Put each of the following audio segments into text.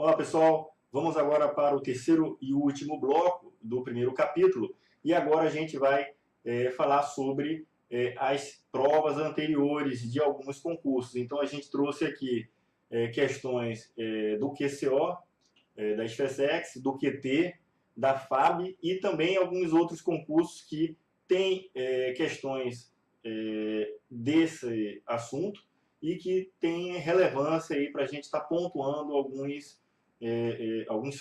Olá pessoal, vamos agora para o terceiro e último bloco do primeiro capítulo e agora a gente vai falar sobre as provas anteriores de alguns concursos. Então a gente trouxe aqui questões do QCO, da SpaceX, do QT, da FAB e também alguns outros concursos que têm questões desse assunto e que tem relevância aí para a gente estar pontuando alguns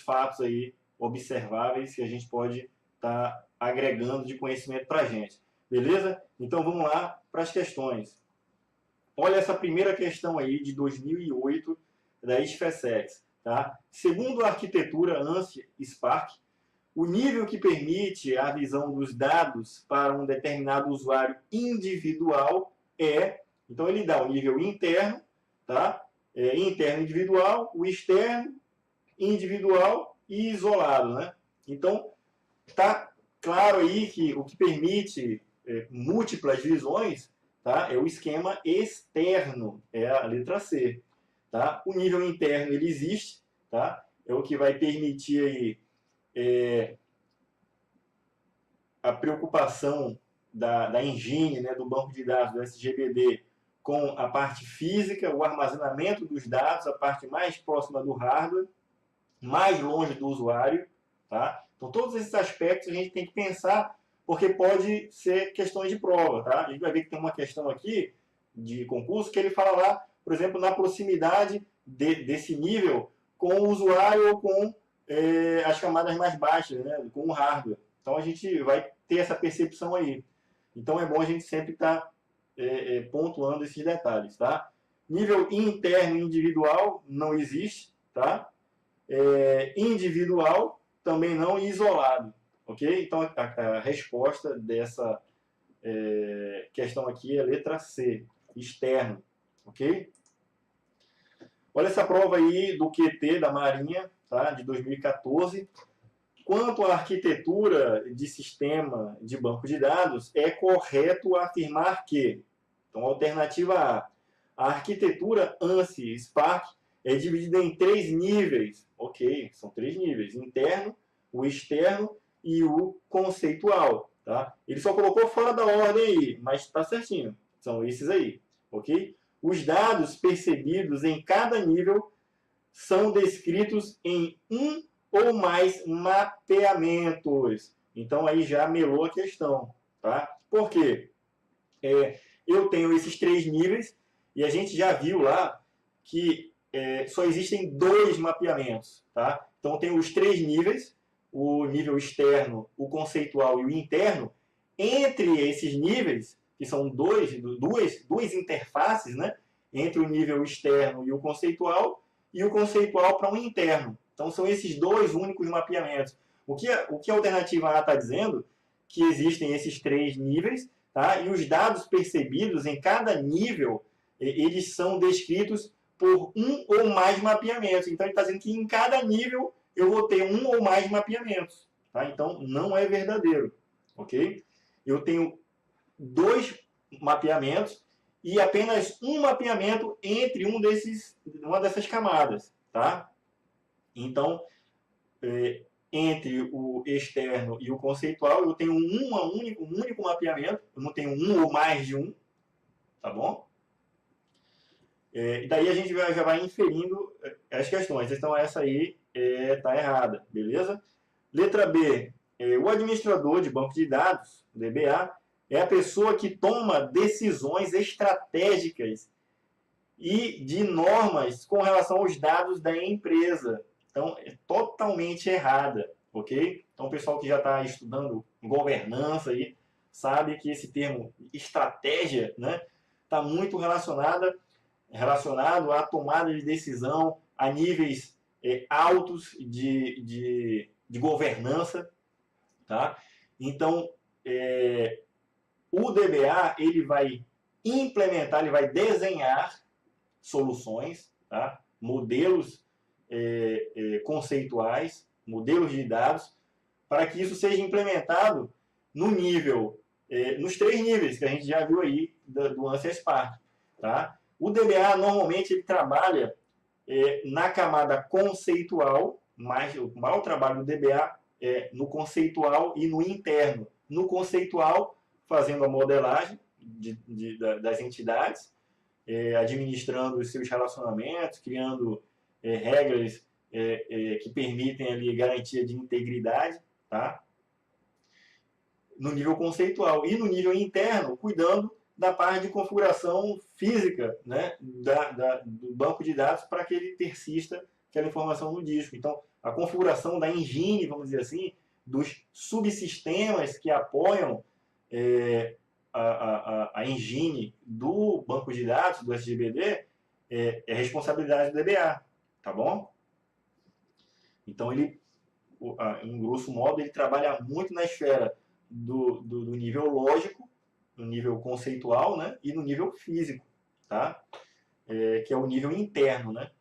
fatos aí observáveis que a gente pode estar agregando de conhecimento para a gente. Beleza? Então vamos lá para as questões. Olha essa primeira questão aí de 2008 da SpaceX. Tá? Segundo a arquitetura ANSI-Spark, o nível que permite a visão dos dados para um determinado usuário individual é... Então ele dá o nível interno, tá? Interno individual, o externo, individual e isolado, né? Então tá claro aí que o que permite múltiplas visões, tá? É o esquema externo, é a letra C, tá? O nível interno ele existe, tá? É o que vai permitir aí a preocupação da engine, né, do banco de dados do SGBD com a parte física, o armazenamento dos dados, a parte mais próxima do hardware, mais longe do usuário. Tá? Então, todos esses aspectos a gente tem que pensar, porque pode ser questões de prova. Tá? A gente vai ver que tem uma questão aqui de concurso que ele fala lá, por exemplo, na proximidade desse nível com o usuário ou com as camadas mais baixas, né, com o hardware. Então, a gente vai ter essa percepção aí. Então, é bom a gente sempre estar pontuando esses detalhes, tá? Nível interno individual não existe, tá? Individual também não, e isolado, ok? Então a resposta dessa questão aqui é a letra C, externo, ok? Olha essa prova aí do QT da Marinha, tá? De 2014. Quanto à arquitetura de sistema de banco de dados, é correto afirmar que, então, alternativa A arquitetura ANSI-Spark é dividida em 3 níveis. Ok, são 3 níveis: interno, o externo e o conceitual. Tá? Ele só colocou fora da ordem aí, mas está certinho. São esses aí. Ok? Os dados percebidos em cada nível são descritos em um ou mais mapeamentos. Então aí já melou a questão. Tá? Por quê? Eu tenho esses 3 níveis e a gente já viu lá que só existem 2 mapeamentos. Tá? Então tem os 3 níveis, o nível externo, o conceitual e o interno. Entre esses níveis, que são duas interfaces, né? Entre o nível externo e o conceitual para um interno. Então são esses 2 únicos mapeamentos. O que a alternativa A está dizendo? Que existem esses 3 níveis, tá? E os dados percebidos em cada nível, eles são descritos por um ou mais mapeamentos. Então ele está dizendo que em cada nível eu vou ter um ou mais mapeamentos. Tá? Então não é verdadeiro. Ok? Eu tenho 2 mapeamentos e apenas um mapeamento entre uma dessas camadas. Tá? Então, entre o externo e o conceitual, eu tenho um único mapeamento, eu não tenho um ou mais de um, tá bom? E daí a gente já vai inferindo as questões. Então essa aí está errada, beleza? Letra B, o administrador de banco de dados, DBA, é a pessoa que toma decisões estratégicas e de normas com relação aos dados da empresa. Então, é totalmente errada, ok? Então, o pessoal que já está estudando governança aí sabe que esse termo estratégia, né, está muito relacionado à tomada de decisão a níveis altos de governança, tá? Então, o DBA ele vai implementar, ele vai desenhar soluções, tá? Modelos conceituais, modelos de dados, para que isso seja implementado no nível, nos 3 níveis que a gente já viu aí do ANSI-Spark. Tá? O DBA normalmente ele trabalha na camada conceitual, mas o maior trabalho do DBA é no conceitual e no interno. No conceitual, fazendo a modelagem das entidades, administrando os seus relacionamentos, criando regras que permitem ali garantia de integridade, tá? No nível conceitual. E no nível interno, cuidando da parte de configuração física, né, do banco de dados para que ele persista aquela informação no disco. Então, a configuração da engine, vamos dizer assim, dos subsistemas que apoiam a engine do banco de dados, do SGBD, é responsabilidade do DBA, tá bom? Então, ele, em grosso modo, ele trabalha muito na esfera do nível lógico, no nível conceitual, né, e no nível físico, tá? Que é o nível interno, né?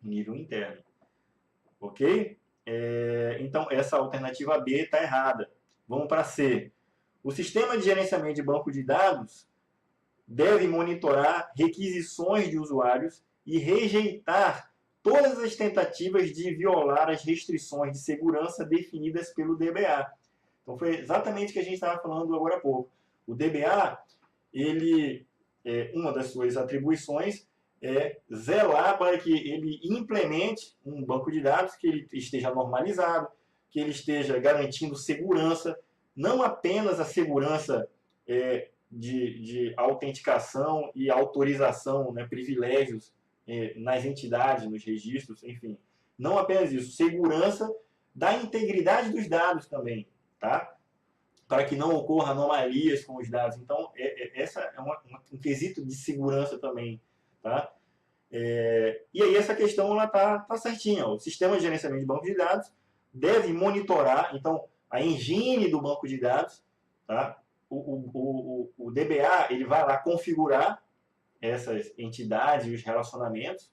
Nível interno. Ok? Então, essa alternativa B está errada. Vamos para C. O sistema de gerenciamento de banco de dados deve monitorar requisições de usuários e rejeitar todas as tentativas de violar as restrições de segurança definidas pelo DBA. Então, foi exatamente o que a gente estava falando agora há pouco. O DBA, uma das suas atribuições é zelar para que ele implemente um banco de dados que ele esteja normalizado, que ele esteja garantindo segurança, não apenas a segurança de autenticação e autorização, né, privilégios nas entidades, nos registros, enfim. Não apenas isso, segurança da integridade dos dados também, tá? Para que não ocorra anomalias com os dados. Então, essa é um quesito de segurança também, tá? E aí essa questão ela tá certinha. O sistema de gerenciamento de banco de dados deve monitorar, então, a engine do banco de dados, tá? O DBA ele vai lá configurar essas entidades e os relacionamentos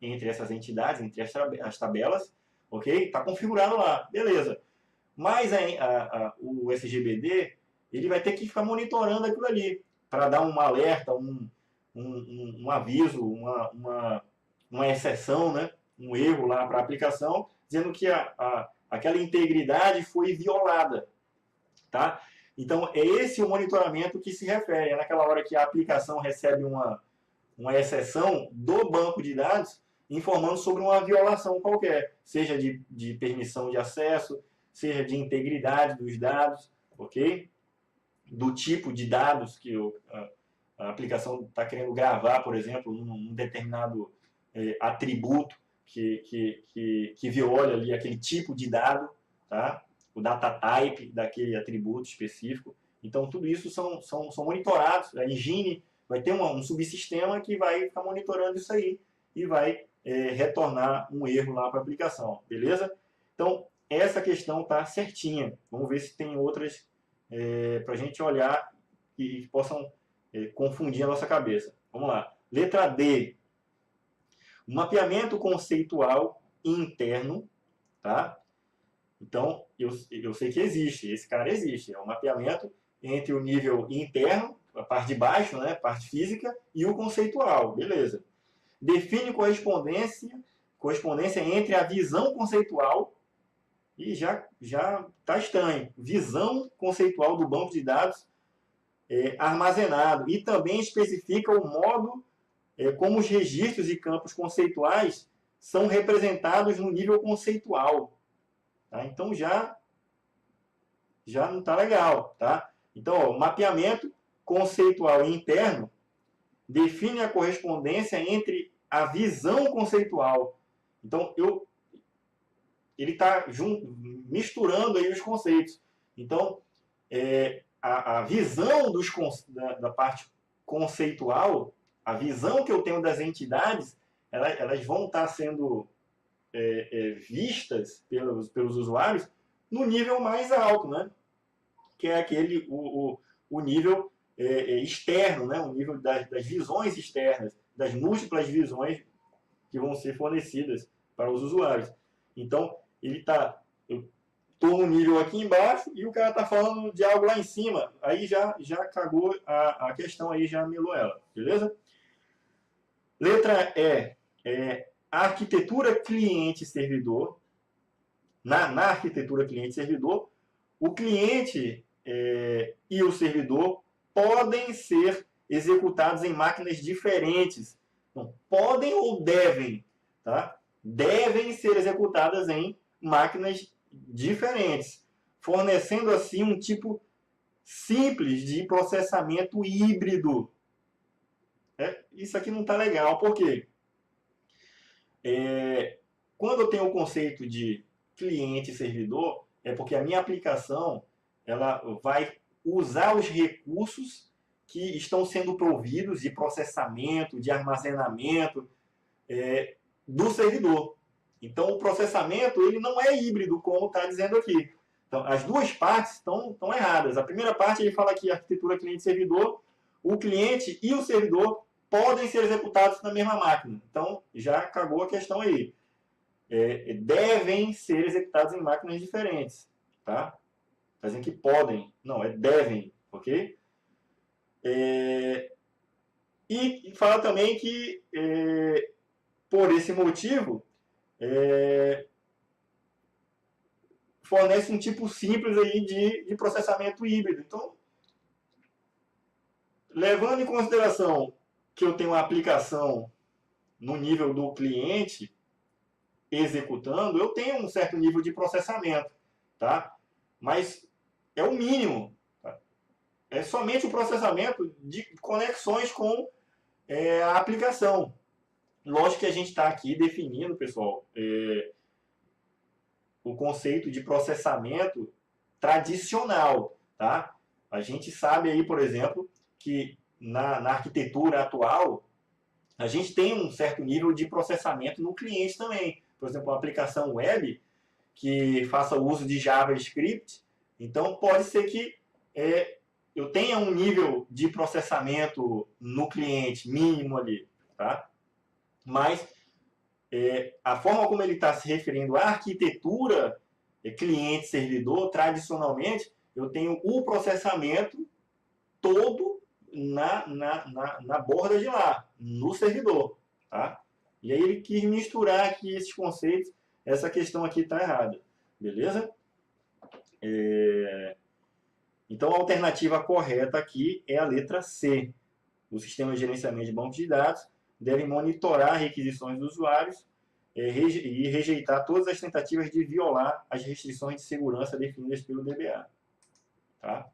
entre essas entidades, entre as tabelas, ok? Está configurado lá, beleza. Mas o SGBD ele vai ter que ficar monitorando aquilo ali para dar um alerta, um aviso, uma exceção, né? Um erro lá para a aplicação, dizendo que aquela integridade foi violada, tá? Então, é esse o monitoramento que se refere. É naquela hora que a aplicação recebe uma exceção do banco de dados informando sobre uma violação qualquer, seja de permissão de acesso, seja de integridade dos dados, ok? Do tipo de dados que a aplicação está querendo gravar, por exemplo, num determinado atributo que viole ali aquele tipo de dado, tá? O data type daquele atributo específico. Então, tudo isso são monitorados. A engine vai ter um subsistema que vai ficar monitorando isso aí e vai retornar um erro lá para a aplicação, beleza? Então, essa questão está certinha. Vamos ver se tem outras para a gente olhar e que possam confundir a nossa cabeça. Vamos lá. Letra D. O mapeamento conceitual interno, tá? Então, eu sei que existe, esse cara existe. É um mapeamento entre o nível interno, a parte de baixo, né, a parte física, e o conceitual, beleza. Define correspondência entre a visão conceitual e já está estranho. Visão conceitual do banco de dados armazenado. E também especifica o modo como os registros e campos conceituais são representados no nível conceitual. Tá? Então, já não está legal. Tá? Então, ó, mapeamento conceitual interno define a correspondência entre a visão conceitual. Então, ele está misturando aí os conceitos. Então, a visão da parte conceitual, a visão que eu tenho das entidades, elas vão estar sendo vistas pelos usuários no nível mais alto, né? Que é o nível externo, né? O nível das visões externas, das múltiplas visões que vão ser fornecidas para os usuários. Então, eu estou no nível aqui embaixo e o cara está falando de algo lá em cima. Aí já cagou a questão, aí já melou ela, beleza? Letra E. a arquitetura cliente-servidor, na arquitetura cliente-servidor, o cliente e o servidor podem ser executados em máquinas diferentes. Não, podem ou devem, tá? Devem ser executadas em máquinas diferentes, fornecendo assim um tipo simples de processamento híbrido. Isso aqui não está legal, por quê? Quando eu tenho o conceito de cliente e servidor, é porque a minha aplicação ela vai usar os recursos que estão sendo providos de processamento, de armazenamento do servidor. Então, o processamento ele não é híbrido, como está dizendo aqui. Então, as duas partes estão erradas. A primeira parte, ele fala que a arquitetura cliente-servidor, o cliente e o servidor podem ser executados na mesma máquina. Então, já cagou a questão aí. Devem ser executados em máquinas diferentes. Tá? Está dizendo que podem. Não, devem. Ok? E fala também que, por esse motivo, fornece um tipo simples aí de processamento híbrido. Então, levando em consideração que eu tenho uma aplicação no nível do cliente executando, eu tenho um certo nível de processamento, tá? Mas é o mínimo. Tá? É somente o processamento de conexões com a aplicação. Lógico que a gente está aqui definindo, pessoal, o conceito de processamento tradicional, tá? A gente sabe aí, por exemplo, que na arquitetura atual, a gente tem um certo nível de processamento no cliente também. Por exemplo, uma aplicação web que faça uso de JavaScript, então pode ser que eu tenha um nível de processamento no cliente mínimo ali, tá? Mas a forma como ele está se referindo à arquitetura cliente-servidor, tradicionalmente, eu tenho o processamento todo na borda de lá, no servidor. Tá? E aí ele quis misturar aqui esses conceitos, essa questão aqui está errada. Beleza? Então a alternativa correta aqui é a letra C. O sistema de gerenciamento de bancos de dados deve monitorar requisições dos usuários e rejeitar todas as tentativas de violar as restrições de segurança definidas pelo DBA. Tá?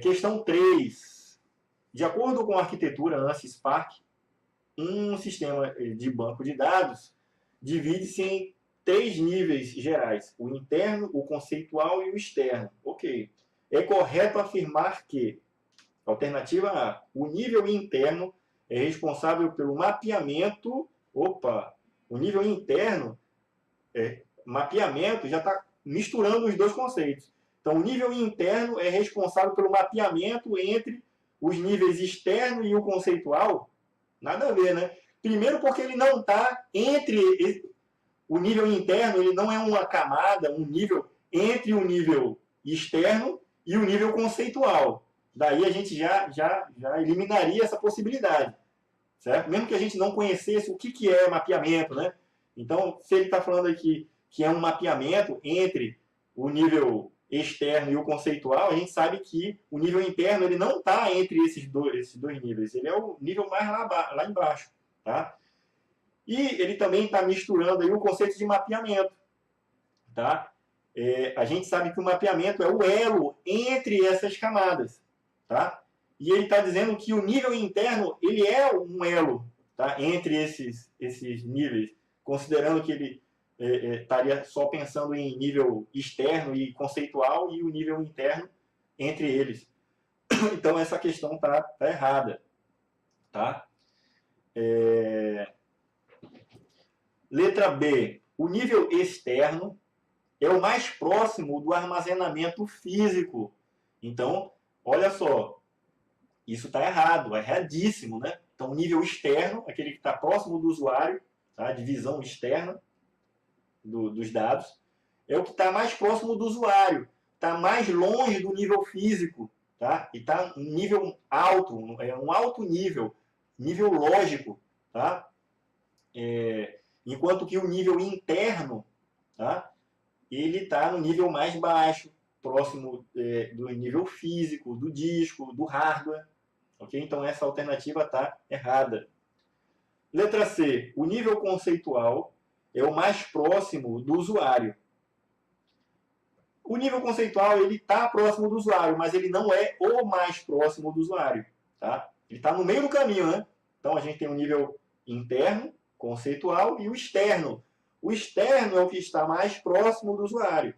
Questão 3. De acordo com a arquitetura ANSI Spark, um sistema de banco de dados divide-se em 3 níveis gerais: o interno, o conceitual e o externo. Ok. É correto afirmar que, alternativa A, o nível interno é responsável pelo mapeamento. O nível interno, mapeamento, já está misturando os dois conceitos. Então, o nível interno é responsável pelo mapeamento entre os níveis externo e o conceitual. Nada a ver, né? Primeiro porque ele não está entre... O nível interno, ele não é uma camada, um nível entre o nível externo e o nível conceitual. Daí a gente já eliminaria essa possibilidade. Certo? Mesmo que a gente não conhecesse o que é mapeamento, né? Então, se ele está falando aqui que é um mapeamento entre o nível externo e o conceitual, a gente sabe que o nível interno ele não está entre esses dois níveis. Ele é o nível mais lá embaixo. Tá? E ele também está misturando aí o conceito de mapeamento. Tá? A gente sabe que o mapeamento é o elo entre essas camadas. Tá? E ele está dizendo que o nível interno ele é um elo, tá? Entre esses níveis, considerando que ele estaria só pensando em nível externo e conceitual e o nível interno entre eles. Então essa questão está errada. Tá? Letra B. O nível externo é o mais próximo do armazenamento físico. Então, olha só. Isso está errado, erradíssimo, né? Então, o nível externo, aquele que está próximo do usuário, tá? De visão externa dos dados, é o que está mais próximo do usuário, está mais longe do nível físico, tá? E está um nível alto, é um alto nível lógico, tá? enquanto que o nível interno, tá? Ele está no nível mais baixo, próximo do nível físico, do disco, do hardware. Okay? Então essa alternativa está errada. Letra C. O nível conceitual é o mais próximo do usuário. O nível conceitual ele está próximo do usuário, mas ele não é o mais próximo do usuário. Tá? Ele está no meio do caminho, né? Então a gente tem o nível interno, conceitual, e o externo. O externo é o que está mais próximo do usuário.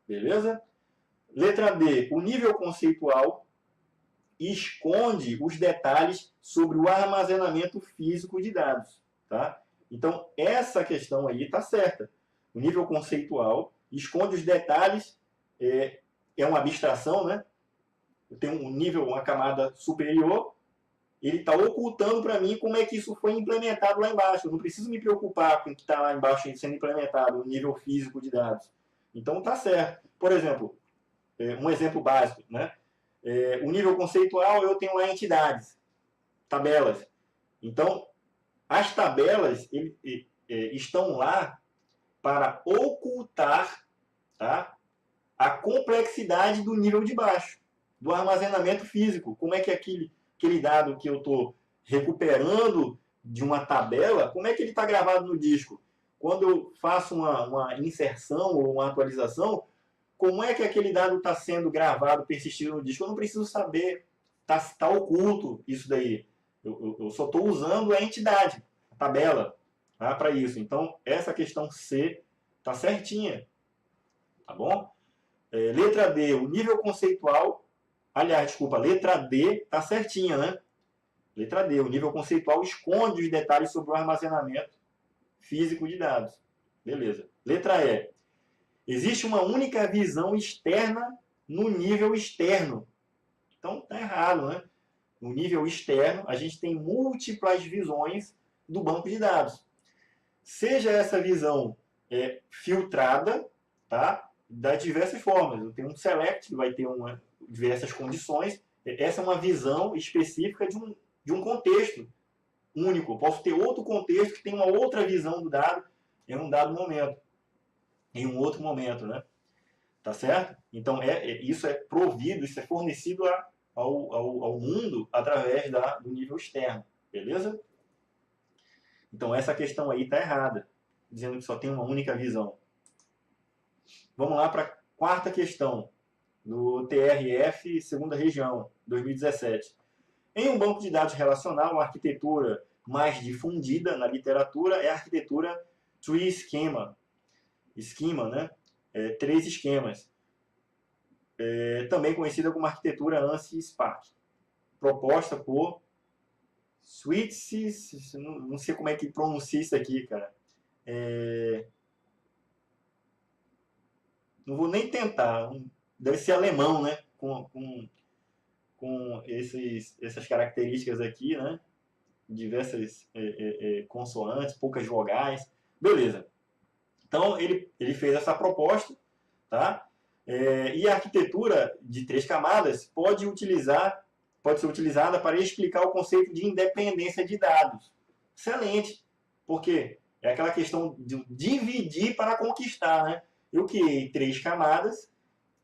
Beleza? Letra D. O nível conceitual esconde os detalhes sobre o armazenamento físico de dados. Tá? Então, essa questão aí está certa. O nível conceitual esconde os detalhes, é uma abstração, né? Tem um nível, uma camada superior, ele está ocultando para mim como é que isso foi implementado lá embaixo. Eu não preciso me preocupar com o que está lá embaixo sendo implementado, o nível físico de dados. Então, está certo. Por exemplo, um exemplo básico, né? O nível conceitual, eu tenho lá entidades, tabelas. Então, as tabelas estão lá para ocultar, tá, a complexidade do nível de baixo, do armazenamento físico. Como é que aquele dado que eu estou recuperando de uma tabela, como é que ele está gravado no disco? Quando eu faço uma inserção ou uma atualização, como é que aquele dado está sendo gravado, persistido no disco? Eu não preciso saber. Está oculto isso daí. Eu só estou usando a entidade, a tabela, tá, para isso. Então, essa questão C está certinha. Tá bom? Letra D, o nível conceitual. Aliás, desculpa, letra D está certinha, né? Letra D, o nível conceitual esconde os detalhes sobre o armazenamento físico de dados. Beleza. Letra E. Existe uma única visão externa no nível externo. Então, está errado, né? No nível externo, a gente tem múltiplas visões do banco de dados. Seja essa visão filtrada, tá? Das diversas formas. Eu tenho um select, que vai ter diversas condições. Essa é uma visão específica de um contexto único. Eu posso ter outro contexto que tem uma outra visão do dado em um dado momento. Em um outro momento, né? Tá certo? Então, isso é provido, isso é fornecido ao mundo através do nível externo. Beleza? Então, essa questão aí está errada, dizendo que só tem uma única visão. Vamos lá para a quarta questão, do TRF, segunda região, 2017. Em um banco de dados relacional, a arquitetura mais difundida na literatura é a arquitetura Tree Schema. Esquema, né? 3 esquemas. Também conhecida como arquitetura ANSI Spark. Proposta por Switz, não sei como é que pronuncia isso aqui, cara. Não vou nem tentar. Deve ser alemão, né? Com essas características aqui, né? Diversas consoantes, poucas vogais. Beleza. Então, ele fez essa proposta, tá? E a arquitetura de 3 camadas pode ser utilizada para explicar o conceito de independência de dados. Excelente, porque é aquela questão de dividir para conquistar, né? Eu criei 3 camadas,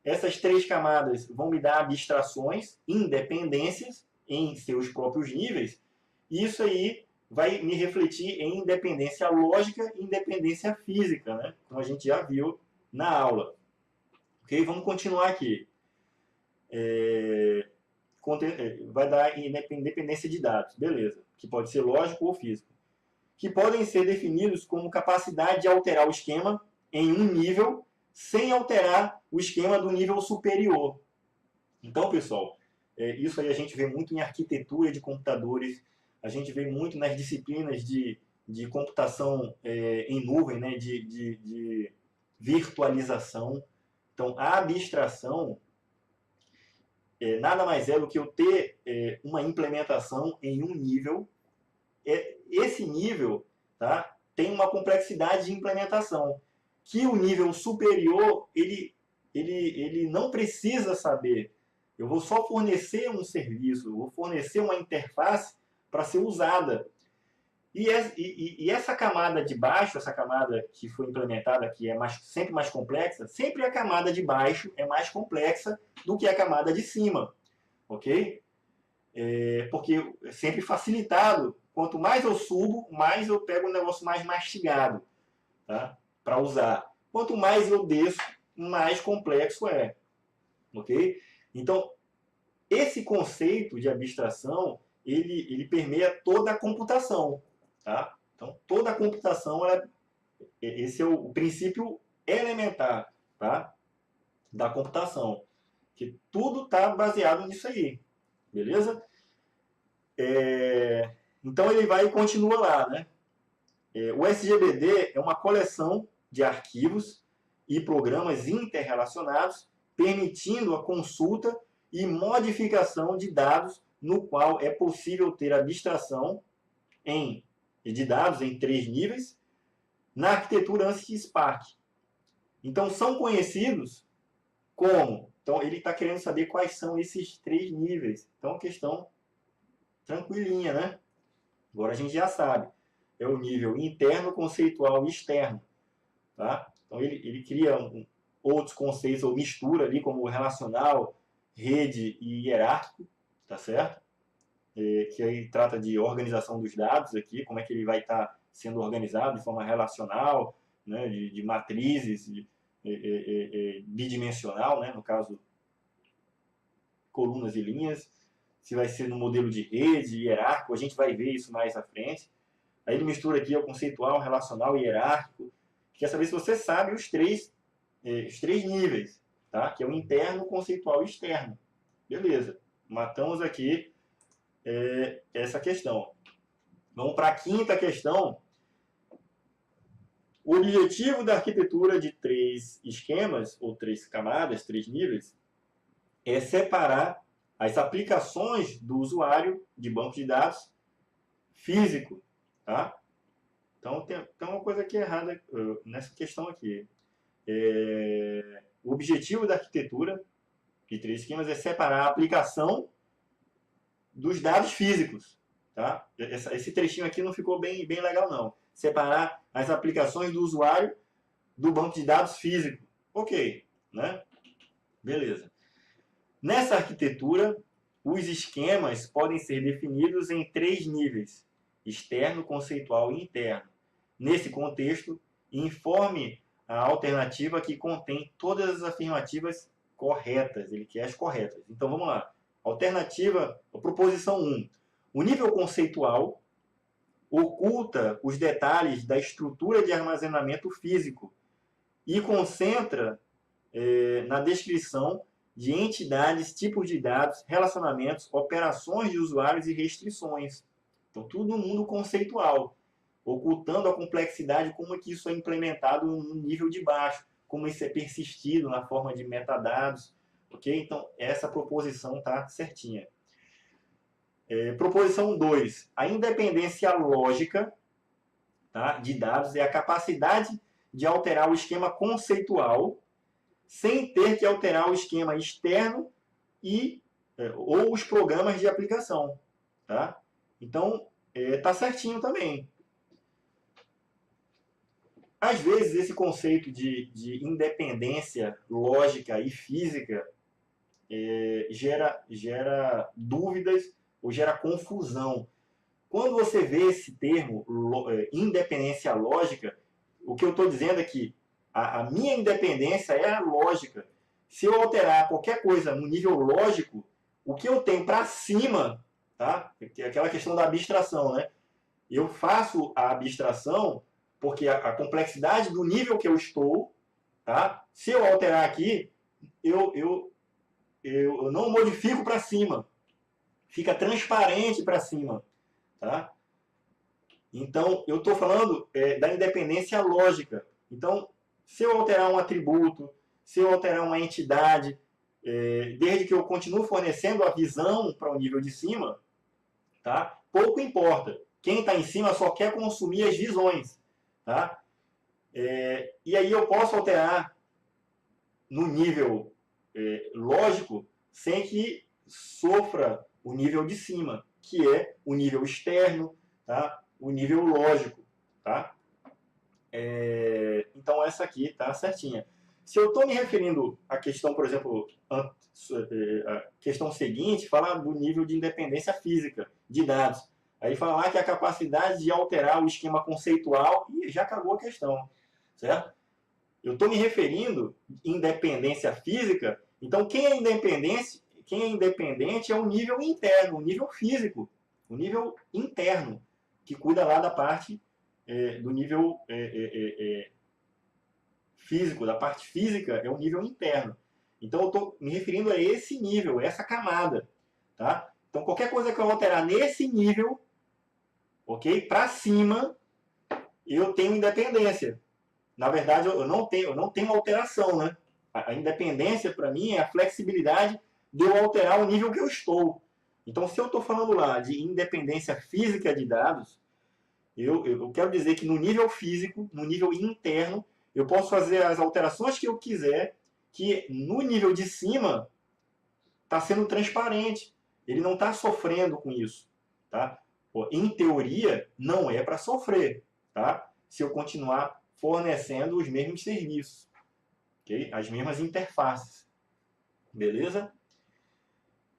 essas 3 camadas vão me dar abstrações, independências em seus próprios níveis, e isso aí vai me refletir em independência lógica e independência física, né? Como a gente já viu na aula. Ok? Vamos continuar aqui. Vai dar independência de dados, beleza. Que pode ser lógico ou físico. Que podem ser definidos como capacidade de alterar o esquema em um nível sem alterar o esquema do nível superior. Então, pessoal, isso aí a gente vê muito em arquitetura de computadores, a gente vê muito nas disciplinas de computação em nuvem, né, de virtualização. Então, a abstração nada mais é do que eu ter uma implementação em um nível. Esse nível, tá, tem uma complexidade de implementação que o nível superior ele não precisa saber. Eu vou só fornecer um serviço, eu vou fornecer uma interface para ser usada. E essa camada de baixo, essa camada que foi implementada, que é sempre mais complexa, sempre a camada de baixo é mais complexa do que a camada de cima, ok? Porque é sempre facilitado. Quanto mais eu subo, mais eu pego um negócio mais mastigado, tá? Para usar. Quanto mais eu desço, mais complexo é, ok? Então, esse conceito de abstração, ele permeia toda a computação, tá? Então, toda a computação, esse é o princípio elementar, tá? Da computação. Que tudo está baseado nisso aí, beleza? Então, ele vai e continua lá, né? O SGBD é uma coleção de arquivos e programas interrelacionados, permitindo a consulta e modificação de dados, no qual é possível ter abstração de dados em 3 níveis, na arquitetura ANSI Spark. Então, são conhecidos como... Então, ele está querendo saber quais são esses 3 níveis. Então, questão tranquilinha, né? Agora a gente já sabe. É o nível interno, conceitual e externo. Tá? Então, ele cria outros conceitos, ou mistura ali, como relacional, rede e hierárquico, tá certo? Que aí trata de organização dos dados aqui, como é que ele vai estar sendo organizado de forma relacional, né, de matrizes, bidimensional, né, no caso, colunas e linhas, se vai ser no modelo de rede, hierárquico, a gente vai ver isso mais à frente. Aí ele mistura aqui o conceitual, relacional e hierárquico. Quer saber se você sabe os três níveis, tá? Que é o interno, conceitual e externo. Beleza, matamos aqui essa questão. Vamos para a quinta questão. O objetivo da arquitetura de 3 esquemas, ou 3 camadas, 3 níveis, é separar as aplicações do usuário de banco de dados físico. Tá? Então, tem uma coisa aqui errada nessa questão aqui. O objetivo da arquitetura de 3 esquemas é separar a aplicação dos dados físicos. Tá? Esse trechinho aqui não ficou bem legal, não. Separar as aplicações do usuário do banco de dados físico. Ok, né? Beleza. Nessa arquitetura, os esquemas podem ser definidos em 3 níveis: externo, conceitual e interno. Nesse contexto, informe a alternativa que contém todas as afirmativas corretas. Ele quer as corretas. Então, vamos lá. Alternativa, proposição 1. O nível conceitual oculta os detalhes da estrutura de armazenamento físico e concentra na descrição de entidades, tipos de dados, relacionamentos, operações de usuários e restrições. Então, tudo no mundo conceitual, ocultando a complexidade, como é que isso é implementado no nível de baixo, como isso é persistido na forma de metadados. Ok? Então, essa proposição está certinha. Proposição 2. A independência lógica, tá, de dados é a capacidade de alterar o esquema conceitual sem ter que alterar o esquema externo ou os programas de aplicação. Tá? Então, está certinho também. Às vezes, esse conceito de independência lógica e física gera dúvidas ou gera confusão. Quando você vê esse termo, independência lógica, o que eu estou dizendo é que a minha independência é a lógica. Se eu alterar qualquer coisa no nível lógico, o que eu tenho para cima, tá? Aquela questão da abstração, né? Eu faço a abstração porque a complexidade do nível que eu estou, tá? Se eu alterar aqui, eu não modifico para cima. Fica transparente para cima. Tá? Então, eu estou falando da independência lógica. Então, se eu alterar um atributo, se eu alterar uma entidade, desde que eu continue fornecendo a visão para o nível de cima, tá? Pouco importa. Quem está em cima só quer consumir as visões. Tá? E aí eu posso alterar no nível lógico sem que sofra o nível de cima, que é o nível externo, tá? o nível lógico, tá? Então essa aqui tá certinha. Se eu estou me referindo à questão, por exemplo, a questão seguinte, fala do nível de independência física de dados. Aí ele fala lá que a capacidade de alterar o esquema conceitual, e já acabou a questão, certo? Eu estou me referindo à independência física, então quem é independente é o nível interno, o nível físico, o nível interno, que cuida lá da parte do nível físico, da parte física, é o nível interno. Então eu estou me referindo a esse nível, essa camada, tá? Então qualquer coisa que eu alterar nesse nível, ok? Para cima, eu tenho independência. Na verdade, eu não tenho alteração, né? A independência, para mim, é a flexibilidade de eu alterar o nível que eu estou. Então, se eu estou falando lá de independência física de dados, eu quero dizer que no nível físico, no nível interno, eu posso fazer as alterações que eu quiser, que no nível de cima está sendo transparente. Ele não está sofrendo com isso, tá? Pô, em teoria, não é para sofrer, tá? Se eu continuar fornecendo os mesmos serviços, okay? As mesmas interfaces, beleza?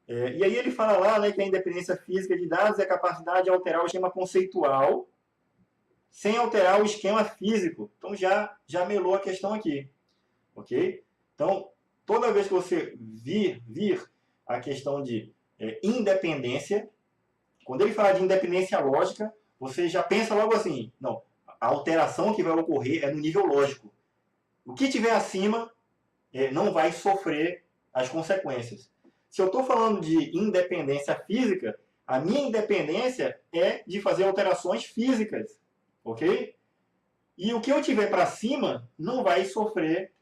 E aí ele fala lá, né, que a independência física de dados é a capacidade de alterar o esquema conceitual sem alterar o esquema físico. Então já melou a questão aqui, ok? Então, toda vez que você vir a questão de independência, quando ele fala de independência lógica, você já pensa logo assim, não, a alteração que vai ocorrer é no nível lógico. O que tiver acima não vai sofrer as consequências. Se eu estou falando de independência física, a minha independência é de fazer alterações físicas, ok? E o que eu tiver para cima não vai sofrer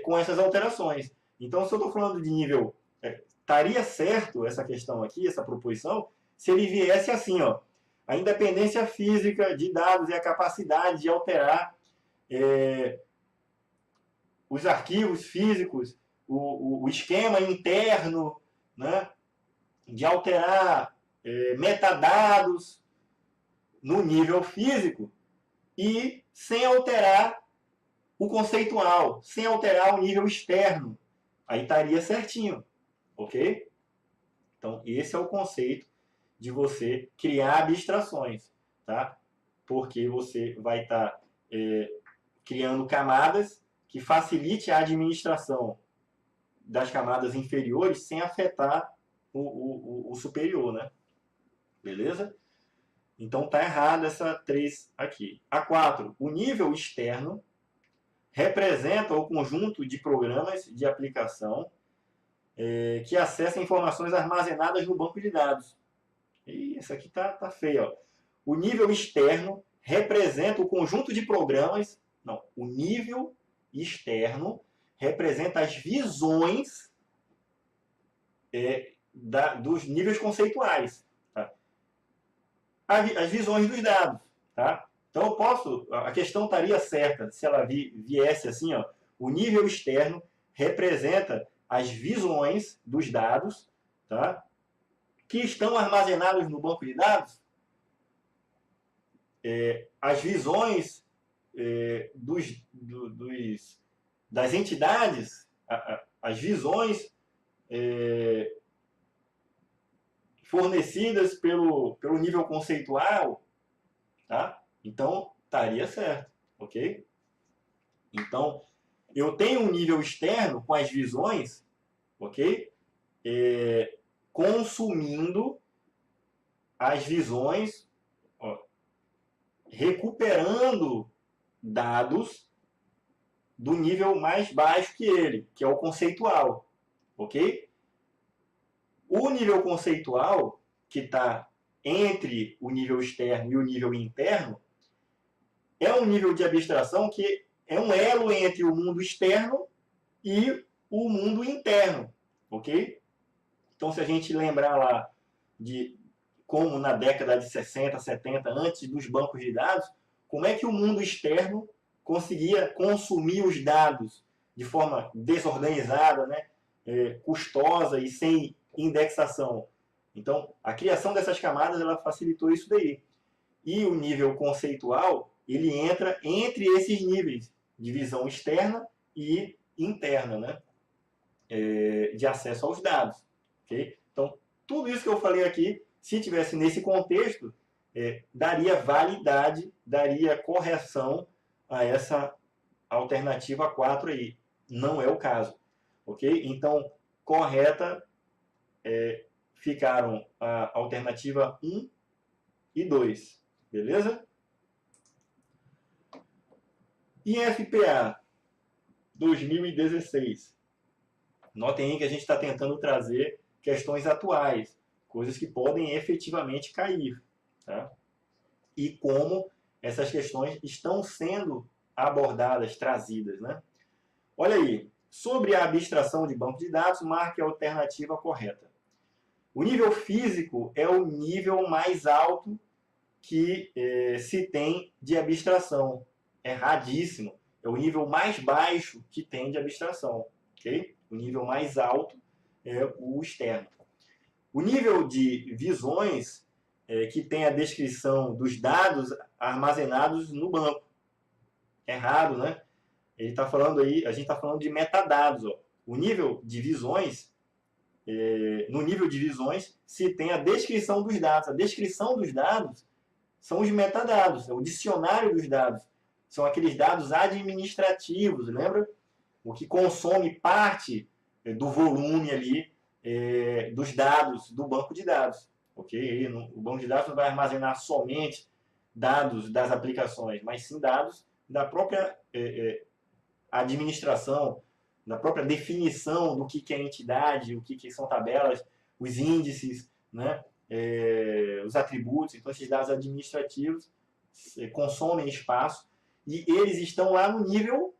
com essas alterações. Então, se eu estou falando de nível... estaria certo essa questão aqui, essa proposição, se ele viesse assim, ó, a independência física de dados e a capacidade de alterar os arquivos físicos, o esquema interno, né, de alterar metadados no nível físico e sem alterar o conceitual, sem alterar o nível externo. Aí estaria certinho, ok? Então, esse é o conceito de você criar abstrações, tá? Porque você vai estar criando camadas que facilite a administração das camadas inferiores sem afetar o superior, né? Beleza? Então tá errado essa 3 aqui. A 4, o nível externo representa o conjunto de programas de aplicação que acessam informações armazenadas no banco de dados. E essa aqui tá feia, ó. O nível externo representa o conjunto de programas. Não, o nível externo representa as visões dos níveis conceituais. Tá? As visões dos dados. Tá? Então eu posso, a questão estaria certa se ela viesse assim, ó, o nível externo representa as visões dos dados, tá? Que estão armazenados no banco de dados. As visões das entidades, as visões fornecidas pelo nível conceitual, tá? Então, estaria certo, ok? Então, eu tenho um nível externo com as visões, ok? Consumindo as visões, ó, recuperando dados do nível mais baixo que ele, que é o conceitual, ok? O nível conceitual, que está entre o nível externo e o nível interno, é um nível de abstração que é um elo entre o mundo externo e o mundo interno, ok? Então, se a gente lembrar lá de como na década de 60, 70, antes dos bancos de dados, como é que o mundo externo conseguia consumir os dados de forma desorganizada, né? Custosa e sem indexação. Então, a criação dessas camadas ela facilitou isso daí. E o nível conceitual, ele entra entre esses níveis de visão externa e interna, né? De acesso aos dados. Okay? Então, tudo isso que eu falei aqui, se tivesse nesse contexto, daria validade, daria correção a essa alternativa 4 aí. Não é o caso. Ok? Então, correta ficaram a alternativa 1 e 2. Beleza? IFPA 2016. Notem aí que a gente está tentando trazer questões atuais, coisas que podem efetivamente cair. Tá? E como essas questões estão sendo abordadas, trazidas. Né? Olha aí, sobre a abstração de banco de dados, marque a alternativa correta. O nível físico é o nível mais alto que se tem de abstração. Erradíssimo. É o nível mais baixo que tem de abstração. Okay? O nível mais alto é o externo. O nível de visões que tem a descrição dos dados armazenados no banco. Errado, né? Ele tá falando aí, a gente está falando de metadados. Ó. O nível de visões, no nível de visões, se tem a descrição dos dados. A descrição dos dados são os metadados, é o dicionário dos dados. São aqueles dados administrativos, lembra? O que consome parte do volume ali dos dados do banco de dados. Okay? O banco de dados não vai armazenar somente dados das aplicações, mas sim dados da própria administração, da própria definição do que é entidade, o que são tabelas, os índices, né? Os atributos. Então, esses dados administrativos consomem espaço e eles estão lá no nível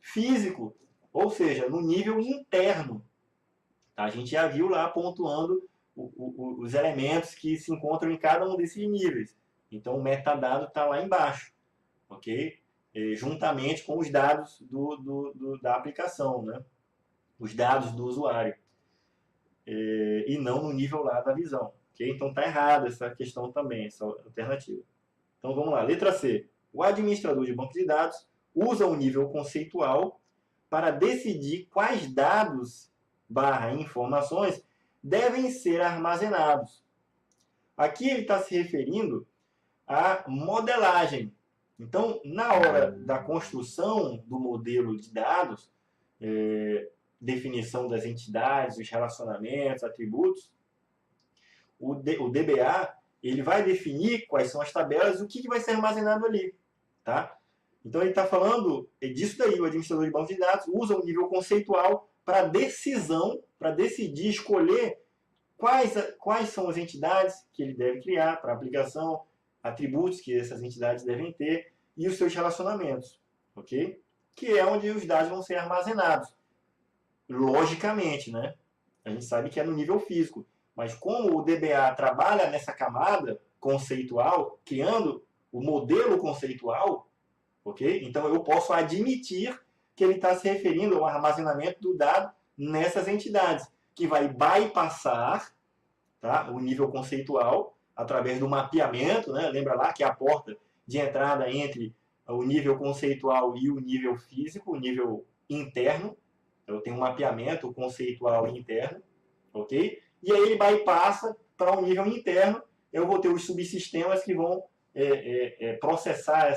físico, ou seja, no nível interno. A gente já viu lá pontuando os elementos que se encontram em cada um desses níveis. Então, o metadado está lá embaixo, ok? Juntamente com os dados da aplicação, né? Os dados do usuário. E não no nível lá da visão. Okay? Então, está errada essa questão também, essa alternativa. Então, vamos lá. Letra C. O administrador de banco de dados usa o nível conceitual para decidir quais dados / informações devem ser armazenados. Aqui ele está se referindo à modelagem. Então, na hora da construção do modelo de dados, definição das entidades, os relacionamentos, atributos, o DBA ele vai definir quais são as tabelas e o que vai ser armazenado ali. Tá? Então, ele está falando disso daí. O administrador de banco de dados usa um nível conceitual para decisão, para decidir, escolher quais são as entidades que ele deve criar para a aplicação, atributos que essas entidades devem ter e os seus relacionamentos. Ok? Que é onde os dados vão ser armazenados. Logicamente, né? A gente sabe que é no nível físico. Mas como o DBA trabalha nessa camada conceitual, criando o modelo conceitual, ok? Então eu posso admitir que ele está se referindo ao armazenamento do dado nessas entidades, que vai bypassar, tá, o nível conceitual através do mapeamento, né? Lembra lá que é a porta de entrada entre o nível conceitual e o nível físico, o nível interno. Eu tenho um mapeamento conceitual interno, ok? E aí ele bypassa para um nível interno. Eu vou ter os subsistemas que vão processar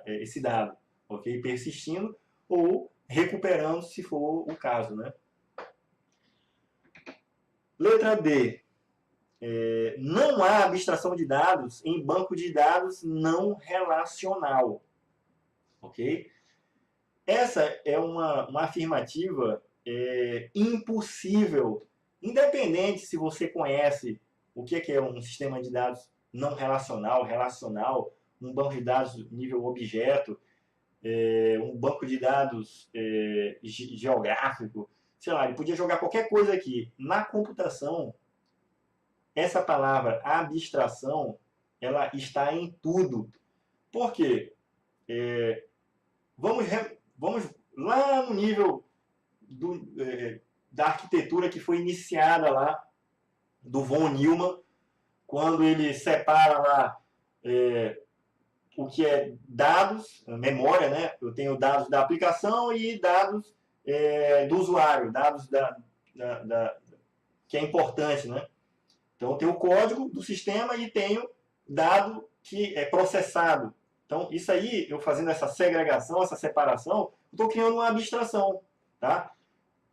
esse dado, ok? Persistindo ou recuperando, se for o caso, né? Letra D. Não há abstração de dados em banco de dados não relacional, ok? Essa é uma afirmativa impossível, independente se você conhece o que é um sistema de dados não relacional, relacional, um banco de dados nível objeto, um banco de dados geográfico, sei lá, ele podia jogar qualquer coisa aqui. Na computação, essa palavra abstração, ela está em tudo. Por quê? Vamos lá no nível da arquitetura que foi iniciada lá, do von Neumann, quando ele separa lá o que é dados, memória, né? Eu tenho dados da aplicação e dados do usuário, dados que é importante, né? Então, eu tenho o código do sistema e tenho dado que é processado. Então, isso aí, eu fazendo essa segregação, essa separação, estou criando uma abstração, tá?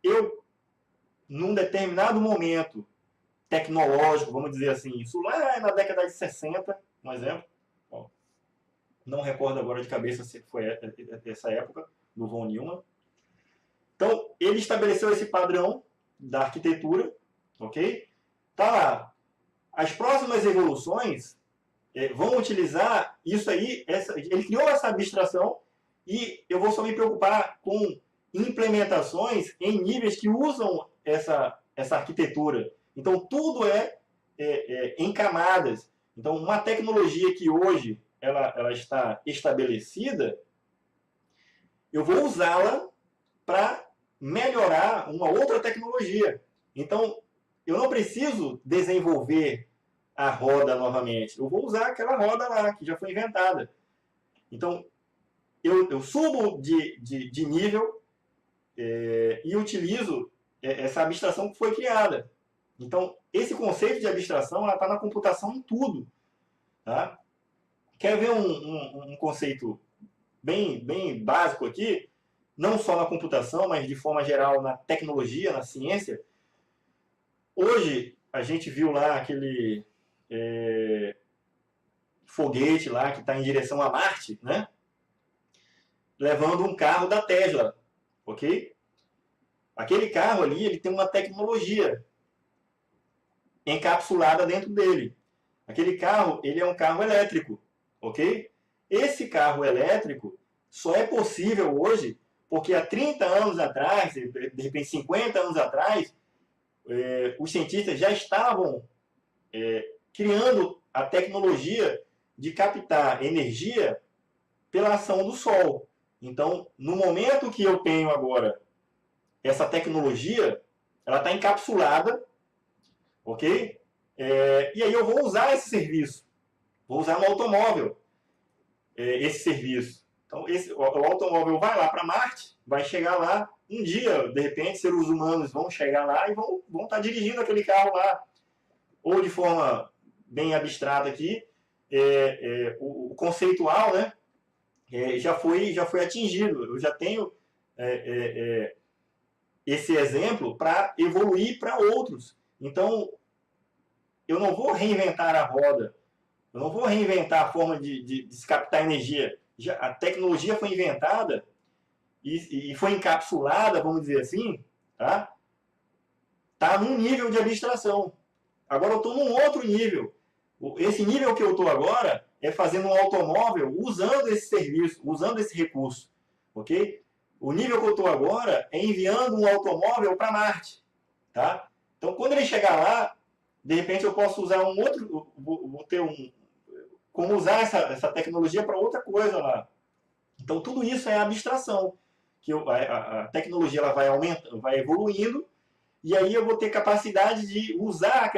Eu, num determinado momento tecnológico, vamos dizer assim, isso lá na década de 60, um exemplo, ó, não recordo agora de cabeça se foi essa época, do von Neumann. Então, ele estabeleceu esse padrão da arquitetura, ok? Tá lá. As próximas evoluções vão utilizar isso aí, ele criou essa abstração e eu vou só me preocupar com implementações em níveis que usam essa arquitetura. Então, tudo em camadas. Então, uma tecnologia que hoje ela está estabelecida, eu vou usá-la para melhorar uma outra tecnologia. Então, eu não preciso desenvolver a roda novamente. Eu vou usar aquela roda lá, que já foi inventada. Então, eu subo de nível e utilizo essa abstração que foi criada. Então, esse conceito de abstração está na computação em tudo. Tá? Quer ver um conceito bem básico aqui? Não só na computação, mas de forma geral na tecnologia, na ciência. Hoje, a gente viu lá aquele foguete lá que está em direção a Marte, né? Levando um carro da Tesla, ok? Aquele carro ali, ele tem uma tecnologia encapsulada dentro dele. Aquele carro, ele é um carro elétrico, ok? Esse carro elétrico só é possível hoje porque há 30 anos atrás, de repente 50 anos atrás, os cientistas já estavam criando a tecnologia de captar energia pela ação do Sol. Então, no momento que eu tenho agora essa tecnologia, ela está encapsulada, ok? E aí eu vou usar esse serviço. Vou usar no automóvel esse serviço. Então, o automóvel vai lá para Marte, vai chegar lá. Um dia, de repente, seres humanos vão chegar lá e vão estar dirigindo aquele carro lá. Ou de forma bem abstrata aqui, o conceitual, né, já foi atingido. Eu já tenho esse exemplo para evoluir para outros. Então, eu não vou reinventar a roda, eu não vou reinventar a forma de se captar energia. A tecnologia foi inventada e foi encapsulada, vamos dizer assim, tá? Tá num nível de abstração. Agora eu estou num outro nível. Esse nível que eu estou agora é fazendo um automóvel usando esse serviço, usando esse recurso, ok? O nível que eu estou agora é enviando um automóvel para Marte, tá? Então, quando ele chegar lá, de repente eu posso usar um outro, vou ter como usar essa tecnologia para outra coisa lá. Então, tudo isso é abstração, que a tecnologia ela vai aumentando, vai evoluindo, e aí eu vou ter capacidade de usar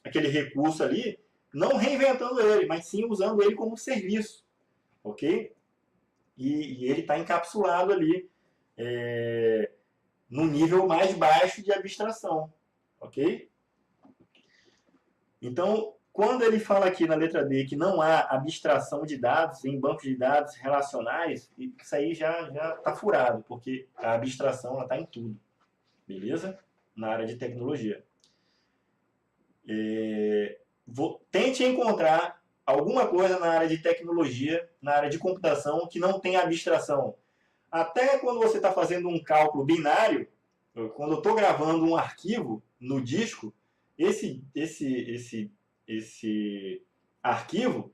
aquele recurso ali, não reinventando ele, mas sim usando ele como serviço, ok? E ele está encapsulado ali no nível mais baixo de abstração, ok? Então, quando ele fala aqui na letra D que não há abstração de dados em bancos de dados relacionais, isso aí já está furado, porque a abstração está em tudo, beleza? Na área de tecnologia. Tente encontrar alguma coisa na área de tecnologia, na área de computação, que não tenha abstração. Até quando você está fazendo um cálculo binário, quando eu estou gravando um arquivo no disco, esse arquivo,